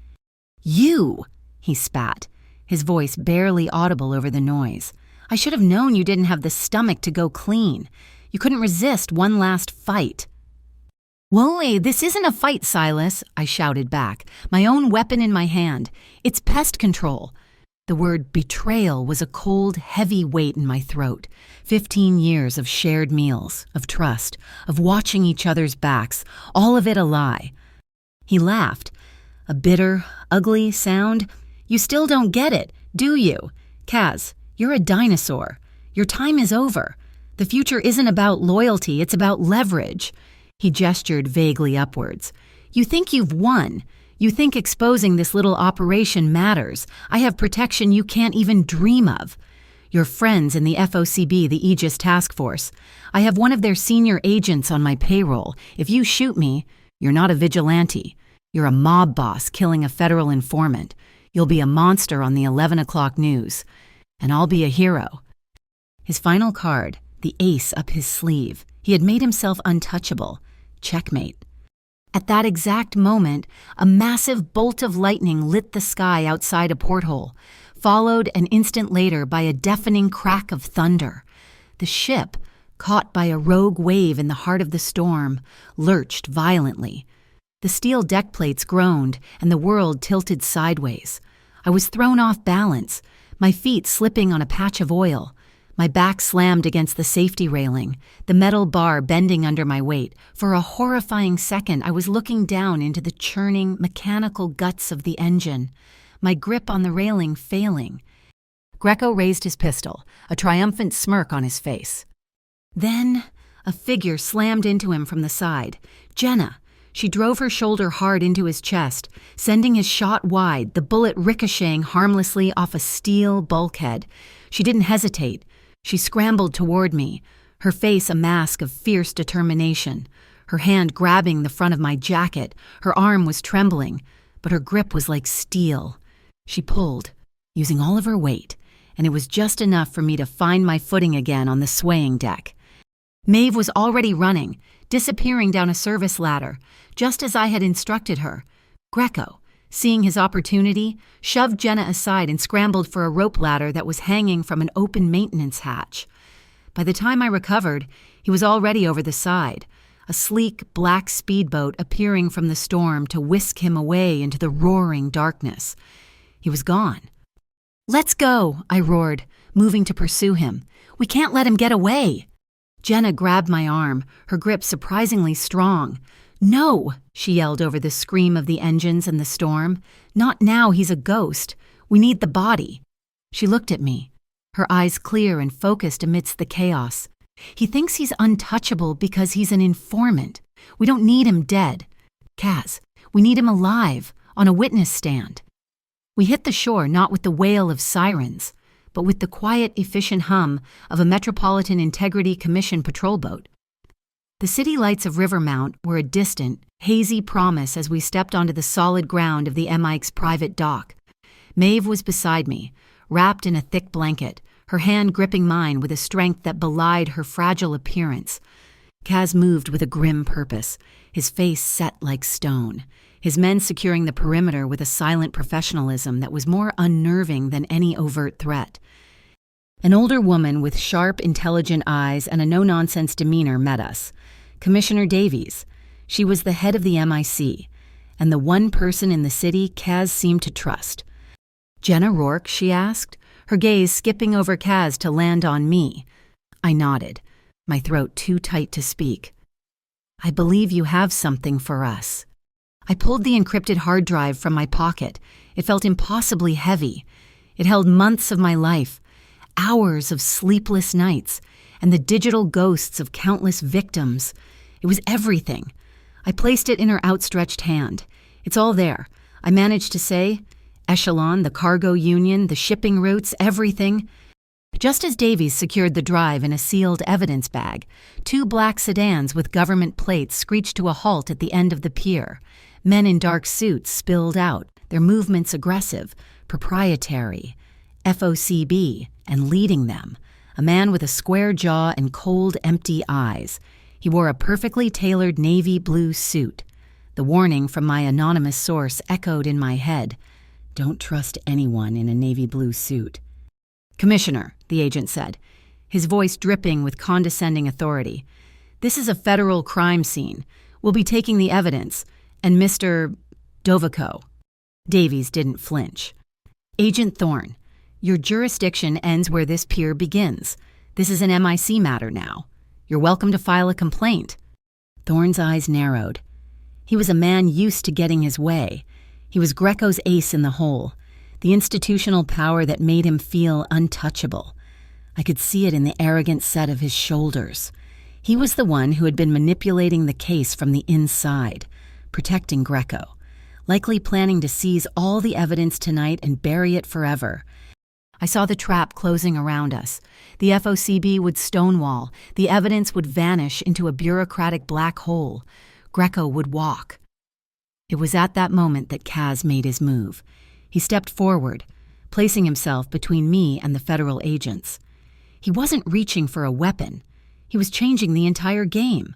A: "You!" he spat, his voice barely audible over the noise. "I should have known you didn't have the stomach to go clean. You couldn't resist one last fight." "Whoa, this isn't a fight, Silas," I shouted back, my own weapon in my hand. "It's pest control." The word betrayal was a cold, heavy weight in my throat. 15 years of shared meals, of trust, of watching each other's backs, all of it a lie. He laughed, a bitter, ugly sound. "You still don't get it, do you? Kaz, you're a dinosaur. Your time is over. The future isn't about loyalty, it's about leverage." He gestured vaguely upwards. "You think you've won. You think exposing this little operation matters. I have protection you can't even dream of. Your friends in the FOCB, the Aegis Task Force. I have one of their senior agents on my payroll. If you shoot me, you're not a vigilante. You're a mob boss killing a federal informant. You'll be a monster on the 11 o'clock news. And I'll be a hero." His final card, the ace up his sleeve. He had made himself untouchable. Checkmate. At that exact moment, a massive bolt of lightning lit the sky outside a porthole, followed an instant later by a deafening crack of thunder. The ship, caught by a rogue wave in the heart of the storm, lurched violently. The steel deck plates groaned, and the world tilted sideways. I was thrown off balance, my feet slipping on a patch of oil. My back slammed against the safety railing, the metal bar bending under my weight. For a horrifying second, I was looking down into the churning, mechanical guts of the engine, my grip on the railing failing. Greco raised his pistol, a triumphant smirk on his face. Then, a figure slammed into him from the side. Jenna. She drove her shoulder hard into his chest, sending his shot wide, the bullet ricocheting harmlessly off a steel bulkhead. She didn't hesitate. She scrambled toward me, her face a mask of fierce determination, her hand grabbing the front of my jacket. Her arm was trembling, but her grip was like steel. She pulled, using all of her weight, and it was just enough for me to find my footing again on the swaying deck. Maeve was already running, disappearing down a service ladder, just as I had instructed her. Greco, seeing his opportunity, shoved Jenna aside and scrambled for a rope ladder that was hanging from an open maintenance hatch. By the time I recovered, he was already over the side, a sleek black speedboat appearing from the storm to whisk him away into the roaring darkness. He was gone. "Let's go," I roared, moving to pursue him. "We can't let him get away." Jenna grabbed my arm, her grip surprisingly strong. "No," she yelled over the scream of the engines and the storm. "Not now, he's a ghost. We need the body." She looked at me, her eyes clear and focused amidst the chaos. "He thinks he's untouchable because he's an informant. We don't need him dead. Kaz, we need him alive, on a witness stand." We hit the shore not with the wail of sirens, but with the quiet, efficient hum of a Metropolitan Integrity Commission patrol boat. The city lights of Rivermount were a distant, hazy promise as we stepped onto the solid ground of the MI's private dock. Maeve was beside me, wrapped in a thick blanket, her hand gripping mine with a strength that belied her fragile appearance. Kaz moved with a grim purpose, his face set like stone, his men securing the perimeter with a silent professionalism that was more unnerving than any overt threat. An older woman with sharp, intelligent eyes and a no-nonsense demeanor met us. Commissioner Davies. She was the head of the MIC, and the one person in the city Kaz seemed to trust. "Jenna Rourke?" she asked, her gaze skipping over Kaz to land on me. I nodded, my throat too tight to speak. "I believe you have something for us." I pulled the encrypted hard drive from my pocket. It felt impossibly heavy. It held months of my life, hours of sleepless nights, and the digital ghosts of countless victims. It was everything. I placed it in her outstretched hand. "It's all there," I managed to say. Echelon, the cargo union, the shipping routes, everything. Just as Davies secured the drive in a sealed evidence bag, 2 black sedans with government plates screeched to a halt at the end of the pier. Men in dark suits spilled out, their movements aggressive, proprietary. FOCB, and leading them, a man with a square jaw and cold, empty eyes. He wore a perfectly tailored navy blue suit. The warning from my anonymous source echoed in my head. Don't trust anyone in a navy blue suit. "Commissioner," the agent said, his voice dripping with condescending authority, "this is a federal crime scene. We'll be taking the evidence. And Mr. Dovico." Davies didn't flinch. "Agent Thorne, your jurisdiction ends where this pier begins. This is an MIC matter now. You're welcome to file a complaint." Thorne's eyes narrowed. He was a man used to getting his way. He was Greco's ace in the hole, the institutional power that made him feel untouchable. I could see it in the arrogant set of his shoulders. He was the one who had been manipulating the case from the inside, protecting Greco, likely planning to seize all the evidence tonight and bury it forever. I saw the trap closing around us. The FOCB would stonewall. The evidence would vanish into a bureaucratic black hole. Greco would walk. It was at that moment that Kaz made his move. He stepped forward, placing himself between me and the federal agents. He wasn't reaching for a weapon. He was changing the entire game.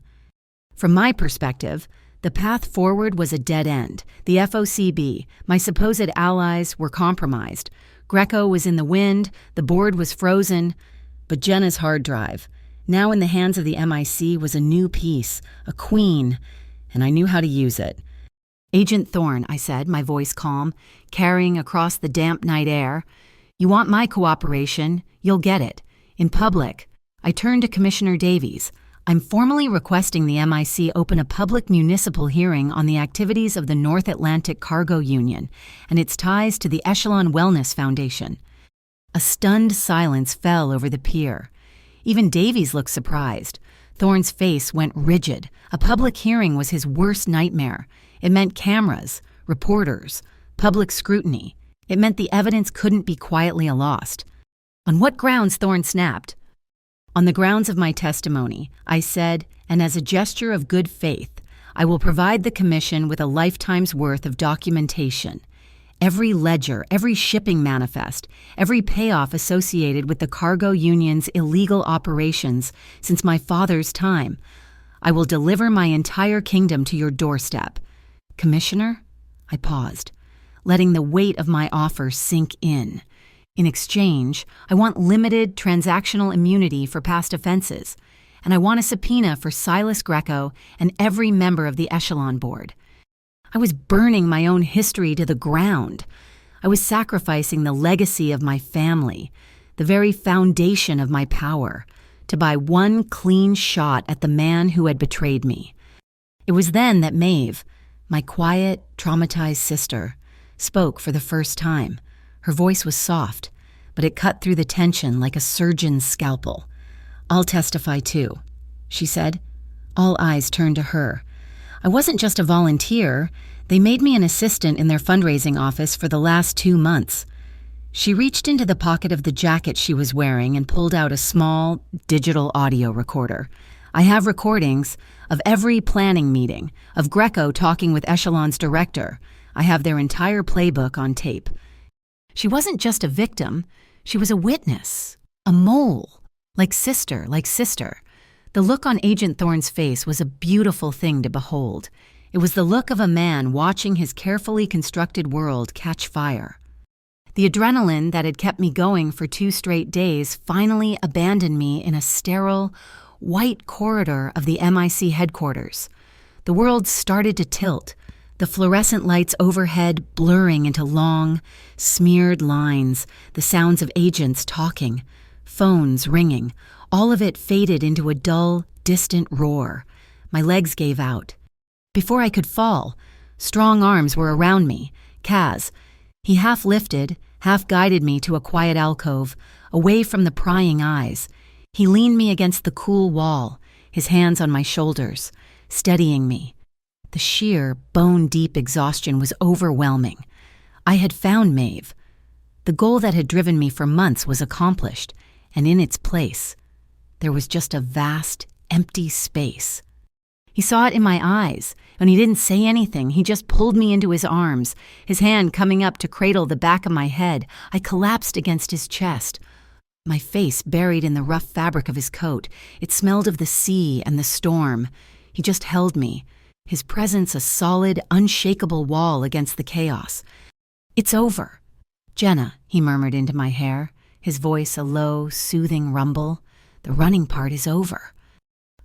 A: From my perspective, the path forward was a dead end. The FOCB, my supposed allies, were compromised. Greco was in the wind, the board was frozen. But Jenna's hard drive, now in the hands of the MIC, was a new piece, a queen, and I knew how to use it. "Agent Thorne," I said, my voice calm, carrying across the damp night air. "You want my cooperation, you'll get it. In public." I turned to Commissioner Davies. "I'm formally requesting the MIC open a public municipal hearing on the activities of the North Atlantic Cargo Union and its ties to the Echelon Wellness Foundation." A stunned silence fell over the pier. Even Davies looked surprised. Thorne's face went rigid. A public hearing was his worst nightmare. It meant cameras, reporters, public scrutiny. It meant the evidence couldn't be quietly lost. "On what grounds?" Thorne snapped. "On the grounds of my testimony," I said, "and as a gesture of good faith, I will provide the Commission with a lifetime's worth of documentation. Every ledger, every shipping manifest, every payoff associated with the cargo union's illegal operations since my father's time. I will deliver my entire kingdom to your doorstep. Commissioner? I paused, letting the weight of my offer sink in. In exchange, I want limited transactional immunity for past offenses, and I want a subpoena for Silas Greco and every member of the Echelon Board. I was burning my own history to the ground. I was sacrificing the legacy of my family, the very foundation of my power, to buy one clean shot at the man who had betrayed me. It was then that Maeve, my quiet, traumatized sister, spoke for the first time. Her voice was soft, but it cut through the tension like a surgeon's scalpel. "I'll testify too," she said. All eyes turned to her. I wasn't just a volunteer. They made me an assistant in their fundraising office for the last 2 months. She reached into the pocket of the jacket she was wearing and pulled out a small, digital audio recorder. I have recordings of every planning meeting, of Greco talking with Echelon's director. I have their entire playbook on tape. She wasn't just a victim, she was a witness, a mole, like sister. The look on Agent Thorne's face was a beautiful thing to behold. It was the look of a man watching his carefully constructed world catch fire. The adrenaline that had kept me going for 2 straight days finally abandoned me in a sterile, white corridor of the MIC headquarters. The world started to tilt, the fluorescent lights overhead blurring into long, smeared lines, the sounds of agents talking, phones ringing. All of it faded into a dull, distant roar. My legs gave out. Before I could fall, strong arms were around me. Kaz. He half lifted, half guided me to a quiet alcove, away from the prying eyes. He leaned me against the cool wall, his hands on my shoulders, steadying me. The sheer, bone-deep exhaustion was overwhelming. I had found Maeve. The goal that had driven me for months was accomplished, and in its place, there was just a vast, empty space. He saw it in my eyes, and he didn't say anything. He just pulled me into his arms, his hand coming up to cradle the back of my head. I collapsed against his chest, my face buried in the rough fabric of his coat. It smelled of the sea and the storm. He just held me, his presence a solid, unshakable wall against the chaos. "It's over. Jenna," he murmured into my hair, his voice a low, soothing rumble. "The running part is over."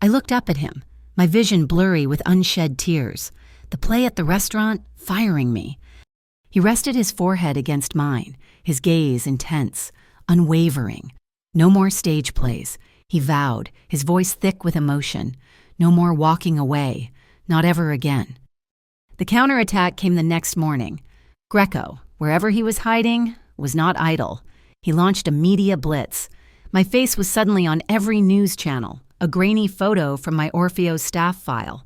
A: I looked up at him, my vision blurry with unshed tears, the play at the restaurant firing me. He rested his forehead against mine, his gaze intense, unwavering. No more stage plays, he vowed, his voice thick with emotion. No more walking away, not ever again. The counterattack came the next morning. Greco, wherever he was hiding, was not idle. He launched a media blitz. My face was suddenly on every news channel, a grainy photo from my Orfeo staff file.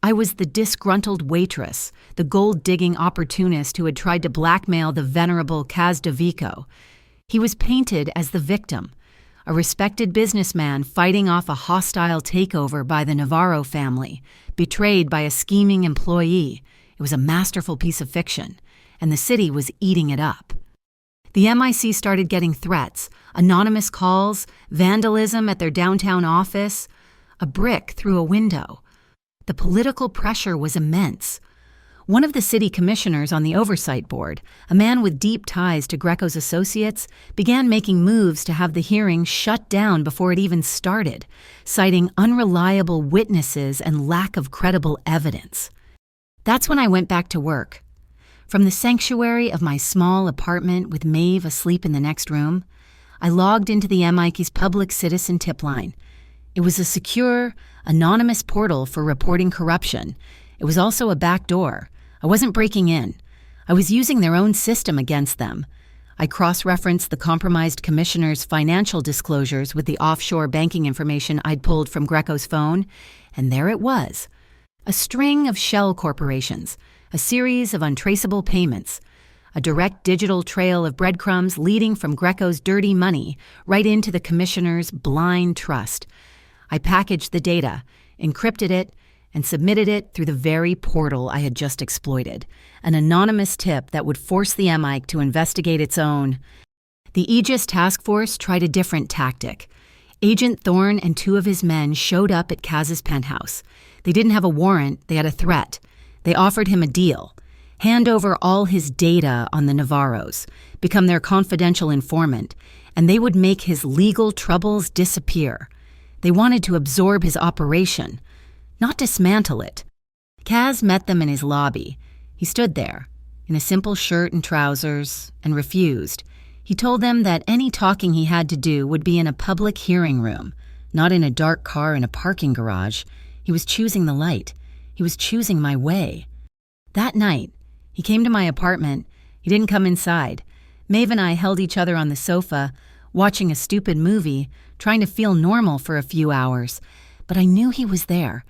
A: I was the disgruntled waitress, the gold-digging opportunist who had tried to blackmail the venerable Kaz Devico. He was painted as the victim, a respected businessman fighting off a hostile takeover by the Navarro family, betrayed by a scheming employee. It was a masterful piece of fiction, and the city was eating it up. The MIC started getting threats, anonymous calls, vandalism at their downtown office, a brick through a window. The political pressure was immense. One of the city commissioners on the oversight board, a man with deep ties to Greco's associates, began making moves to have the hearing shut down before it even started, citing unreliable witnesses and lack of credible evidence. That's when I went back to work. From the sanctuary of my small apartment with Maeve asleep in the next room, I logged into the MIC's public citizen tip line. It was a secure, anonymous portal for reporting corruption. It was also a back door. I wasn't breaking in. I was using their own system against them. I cross-referenced the compromised commissioner's financial disclosures with the offshore banking information I'd pulled from Greco's phone, and there it was. A string of shell corporations, a series of untraceable payments, a direct digital trail of breadcrumbs leading from Greco's dirty money right into the commissioner's blind trust. I packaged the data, encrypted it, and submitted it through the very portal I had just exploited, an anonymous tip that would force the MIC to investigate its own. The Aegis task force tried a different tactic. Agent Thorne and two of his men showed up at Kaz's penthouse. They didn't have a warrant, they had a threat. They offered him a deal. Hand over all his data on the Navarros, become their confidential informant, and they would make his legal troubles disappear. They wanted to absorb his operation, not dismantle it. Kaz met them in his lobby. He stood there, in a simple shirt and trousers, and refused. He told them that any talking he had to do would be in a public hearing room, not in a dark car in a parking garage. He was choosing the light. He was choosing my way. That night, he came to my apartment. He didn't come inside. Maeve and I held each other on the sofa, watching a stupid movie, trying to feel normal for a few hours. But I knew he was there.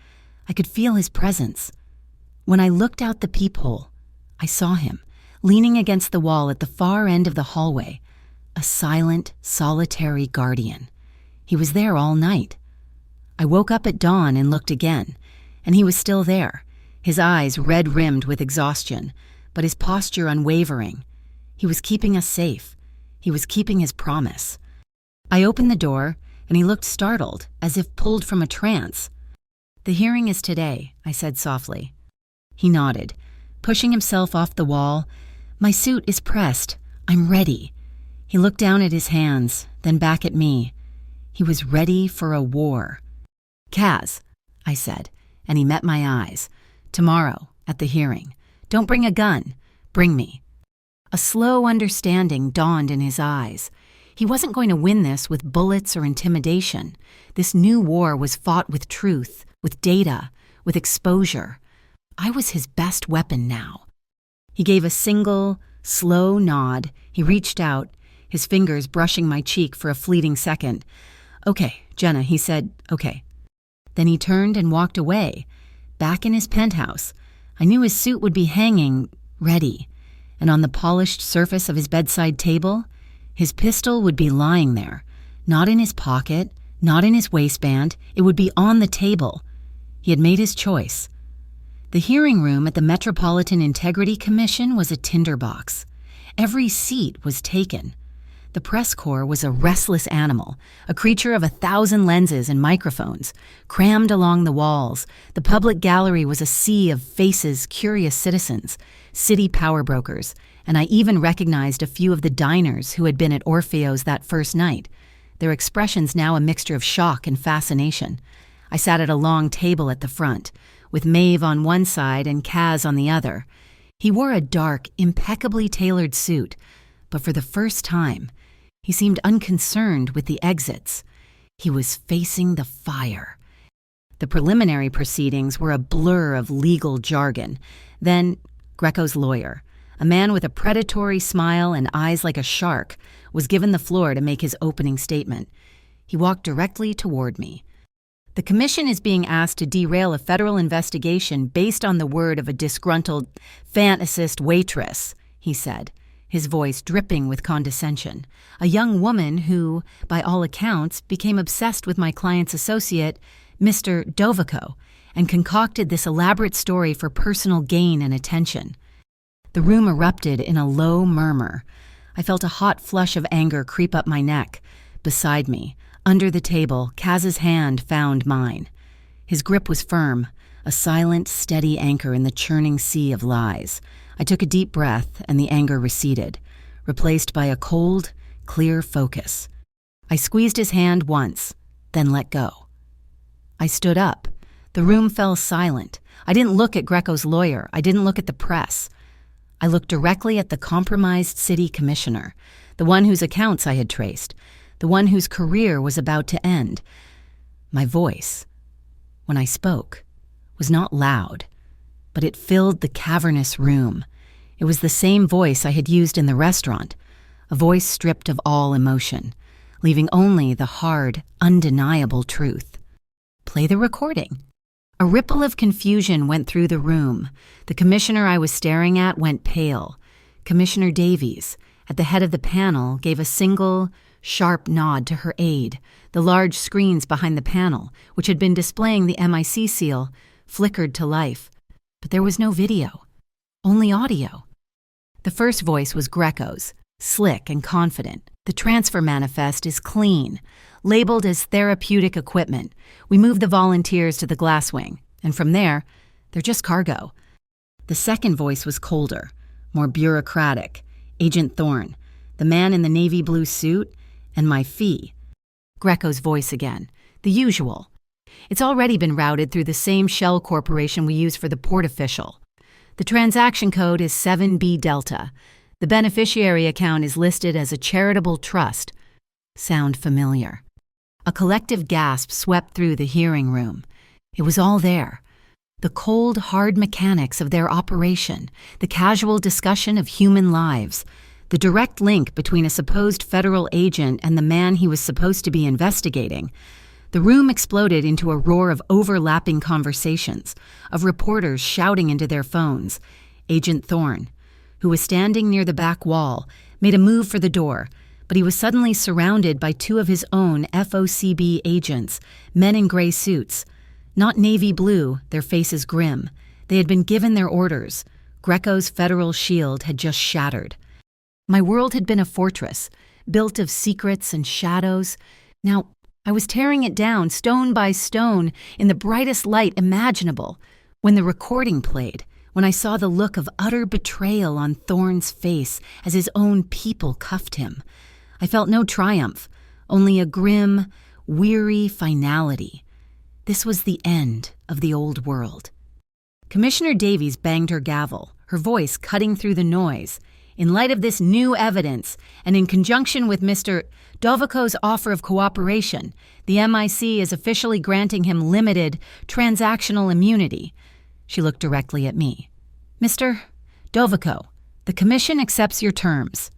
A: I could feel his presence. When I looked out the peephole, I saw him, leaning against the wall at the far end of the hallway, a silent, solitary guardian. He was there all night. I woke up at dawn and looked again, and he was still there, his eyes red-rimmed with exhaustion, but his posture unwavering. He was keeping us safe. He was keeping his promise. I opened the door, and he looked startled, as if pulled from a trance. "The hearing is today," I said softly. He nodded, pushing himself off the wall. "My suit is pressed. I'm ready." He looked down at his hands, then back at me. He was ready for a war. "Kaz," I said, and he met my eyes. "Tomorrow, at the hearing. Don't bring a gun. Bring me." A slow understanding dawned in his eyes. He wasn't going to win this with bullets or intimidation. This new war was fought with truth, with data, with exposure. I was his best weapon now. He gave a single, slow nod. He reached out, his fingers brushing my cheek for a fleeting second. "Okay, Jenna," he said, "okay." Then he turned and walked away, back in his penthouse. I knew his suit would be hanging, ready, and on the polished surface of his bedside table, his pistol would be lying there, not in his pocket, not in his waistband. It would be on the table. He had made his choice. The hearing room at the Metropolitan Integrity Commission was a tinderbox. Every seat was taken. The press corps was a restless animal, a creature of 1,000 lenses and microphones, crammed along the walls. The public gallery was a sea of faces, curious citizens, city power brokers, and I even recognized a few of the diners who had been at Orfeo's that first night, their expressions now a mixture of shock and fascination. I sat at a long table at the front, with Maeve on one side and Kaz on the other. He wore a dark, impeccably tailored suit, but for the first time, he seemed unconcerned with the exits. He was facing the fire. The preliminary proceedings were a blur of legal jargon. Then, Greco's lawyer, a man with a predatory smile and eyes like a shark, was given the floor to make his opening statement. He walked directly toward me. "The commission is being asked to derail a federal investigation based on the word of a disgruntled fantasist waitress," he said, his voice dripping with condescension. "A young woman who, by all accounts, became obsessed with my client's associate, Mr. Dovico, and concocted this elaborate story for personal gain and attention." The room erupted in a low murmur. I felt a hot flush of anger creep up my neck. Beside me, under the table, Kaz's hand found mine. His grip was firm, a silent, steady anchor in the churning sea of lies. I took a deep breath, and the anger receded, replaced by a cold, clear focus. I squeezed his hand once, then let go. I stood up. The room fell silent. I didn't look at Greco's lawyer. I didn't look at the press. I looked directly at the compromised city commissioner, the one whose accounts I had traced, the one whose career was about to end. My voice, when I spoke, was not loud, but it filled the cavernous room. It was the same voice I had used in the restaurant, a voice stripped of all emotion, leaving only the hard, undeniable truth. Play the recording. A ripple of confusion went through the room. The commissioner I was staring at went pale. Commissioner Davies, at the head of the panel, gave a single, sharp nod to her aide. The large screens behind the panel, which had been displaying the MIC seal, flickered to life. But there was no video, only audio. The first voice was Greco's, Slick and confident, the transfer manifest is clean, labeled as therapeutic equipment. We move the volunteers to the glass wing, and from there, they're just cargo. The second voice was colder, more bureaucratic. Agent Thorne, the man in the navy blue suit, and my fee. Greco's voice again, the usual. It's already been routed through the same shell corporation we use for the port official. The transaction code is 7B Delta. The beneficiary account is listed as a charitable trust. Sound familiar. A collective gasp swept through the hearing room. It was all there. The cold, hard mechanics of their operation, the casual discussion of human lives, the direct link between a supposed federal agent and the man he was supposed to be investigating. The room exploded into a roar of overlapping conversations, of reporters shouting into their phones. Agent Thorne, who was standing near the back wall, made a move for the door, but he was suddenly surrounded by two of his own FOCB agents, men in gray suits. Not navy blue, their faces grim. They had been given their orders. Greco's federal shield had just shattered. My world had been a fortress, built of secrets and shadows. Now, I was tearing it down, stone by stone, in the brightest light imaginable. When the recording played, when I saw the look of utter betrayal on Thorne's face as his own people cuffed him, I felt no triumph, only a grim, weary finality. This was the end of the old world. Commissioner Davies banged her gavel, her voice cutting through the noise. In light of this new evidence, and in conjunction with Mr. Dovico's offer of cooperation, the MIC is officially granting him limited transactional immunity. She looked directly at me. Mr. Dovico, the commission accepts your terms.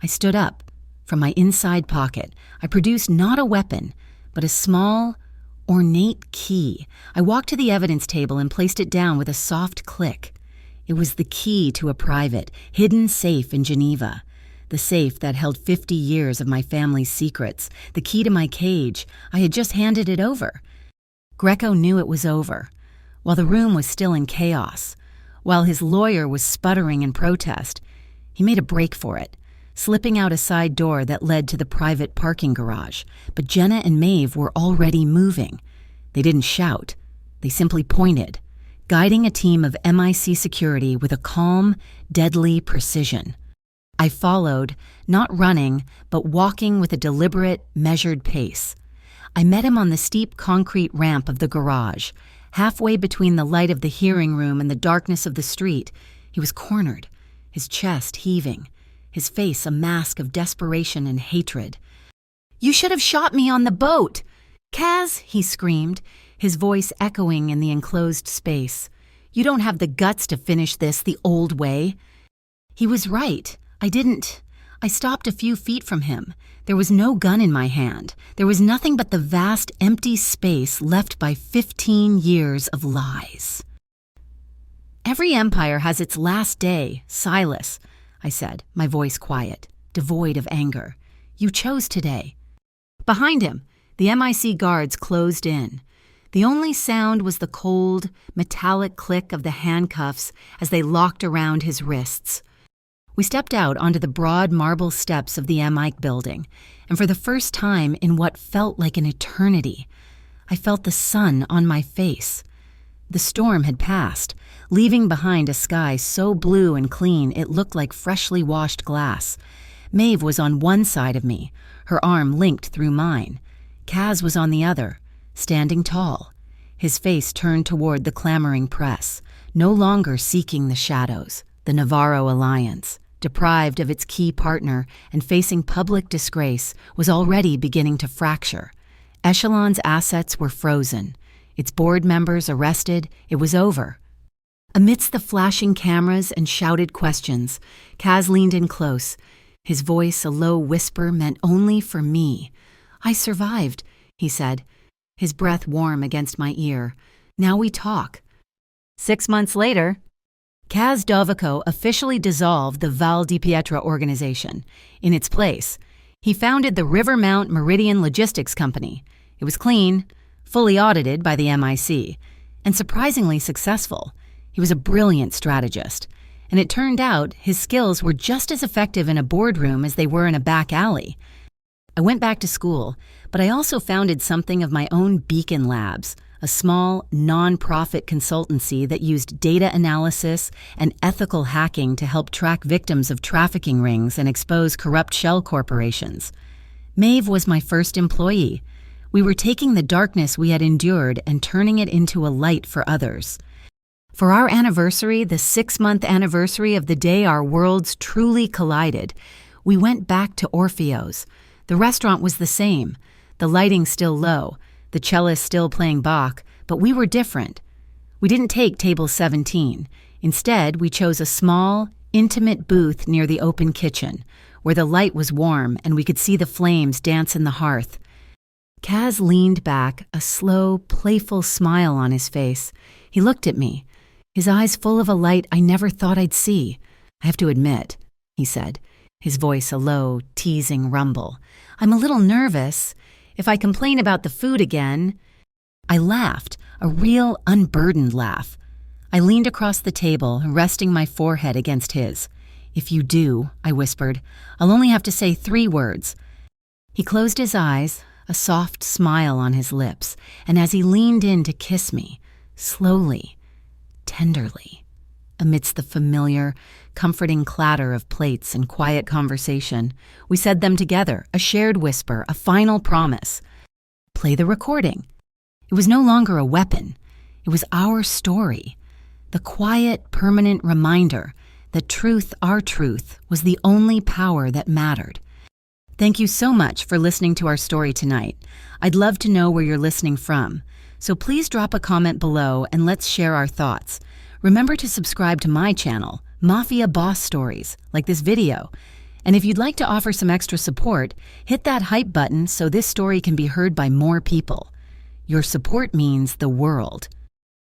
A: I stood up. From my inside pocket, I produced not a weapon, but a small, ornate key. I walked to the evidence table and placed it down with a soft click. It was the key to a private, hidden safe in Geneva. The safe that held 50 years of my family's secrets. The key to my cage. I had just handed it over. Greco knew it was over. While the room was still in chaos, while his lawyer was sputtering in protest, he made a break for it, slipping out a side door that led to the private parking garage. But Jenna and Maeve were already moving. They didn't shout. They simply pointed, guiding a team of MIC security with a calm, deadly precision. I followed, not running, but walking with a deliberate, measured pace. I met him on the steep concrete ramp of the garage. Halfway between the light of the hearing room and the darkness of the street, he was cornered, his chest heaving, his face a mask of desperation and hatred. "You should have shot me on the boat!" "Kaz," he screamed, his voice echoing in the enclosed space. "You don't have the guts to finish this the old way." He was right. I stopped a few feet from him. There was no gun in my hand. There was nothing but the vast, empty space left by 15 years of lies. "Every empire has its last day, Silas," I said, my voice quiet, devoid of anger. "You chose today." Behind him, the MIC guards closed in. The only sound was the cold, metallic click of the handcuffs as they locked around his wrists. We stepped out onto the broad marble steps of the MIC building, and for the first time in what felt like an eternity, I felt the sun on my face. The storm had passed, leaving behind a sky so blue and clean it looked like freshly washed glass. Maeve was on one side of me, her arm linked through mine. Kaz was on the other, standing tall, his face turned toward the clamoring press, no longer seeking the shadows, the Navarro Alliance. Deprived of its key partner and facing public disgrace, was already beginning to fracture. Echelon's assets were frozen. Its board members arrested. It was over. Amidst the flashing cameras and shouted questions, Kaz leaned in close. His voice, a low whisper, meant only for me. "I survived," he said, his breath warm against my ear. "Now we talk." 6 months later, Kaz Dovico officially dissolved the Val di Pietra organization. In its place, he founded the Rivermount Meridian Logistics Company. It was clean, fully audited by the MIC, and surprisingly successful. He was a brilliant strategist, and it turned out his skills were just as effective in a boardroom as they were in a back alley. I went back to school, but I also founded something of my own, Beacon Labs, a small, non-profit consultancy that used data analysis and ethical hacking to help track victims of trafficking rings and expose corrupt shell corporations. Maeve was my first employee. We were taking the darkness we had endured and turning it into a light for others. For our anniversary, the 6-month anniversary of the day our worlds truly collided, we went back to Orfeo's. The restaurant was the same, the lighting still low, the cellist still playing Bach, but we were different. We didn't take table 17. Instead, we chose a small, intimate booth near the open kitchen, where the light was warm and we could see the flames dance in the hearth. Kaz leaned back, a slow, playful smile on his face. He looked at me, his eyes full of a light I never thought I'd see. "I have to admit," he said, his voice a low, teasing rumble, "I'm a little nervous. If I complain about the food again—" I laughed, a real unburdened laugh. I leaned across the table, resting my forehead against his. "If you do," I whispered, "I'll only have to say 3 words." He closed his eyes, a soft smile on his lips, and as he leaned in to kiss me, slowly, tenderly, amidst the familiar, comforting clatter of plates and quiet conversation, we said them together, a shared whisper, a final promise. Play the recording. It was no longer a weapon. It was our story. The quiet, permanent reminder that truth, our truth, was the only power that mattered. Thank you so much for listening to our story tonight. I'd love to know where you're listening from, so please drop a comment below and let's share our thoughts. Remember to subscribe to my channel, Mafia Boss Stories, like this video. And if you'd like to offer some extra support, hit that hype button so this story can be heard by more people. Your support means the world.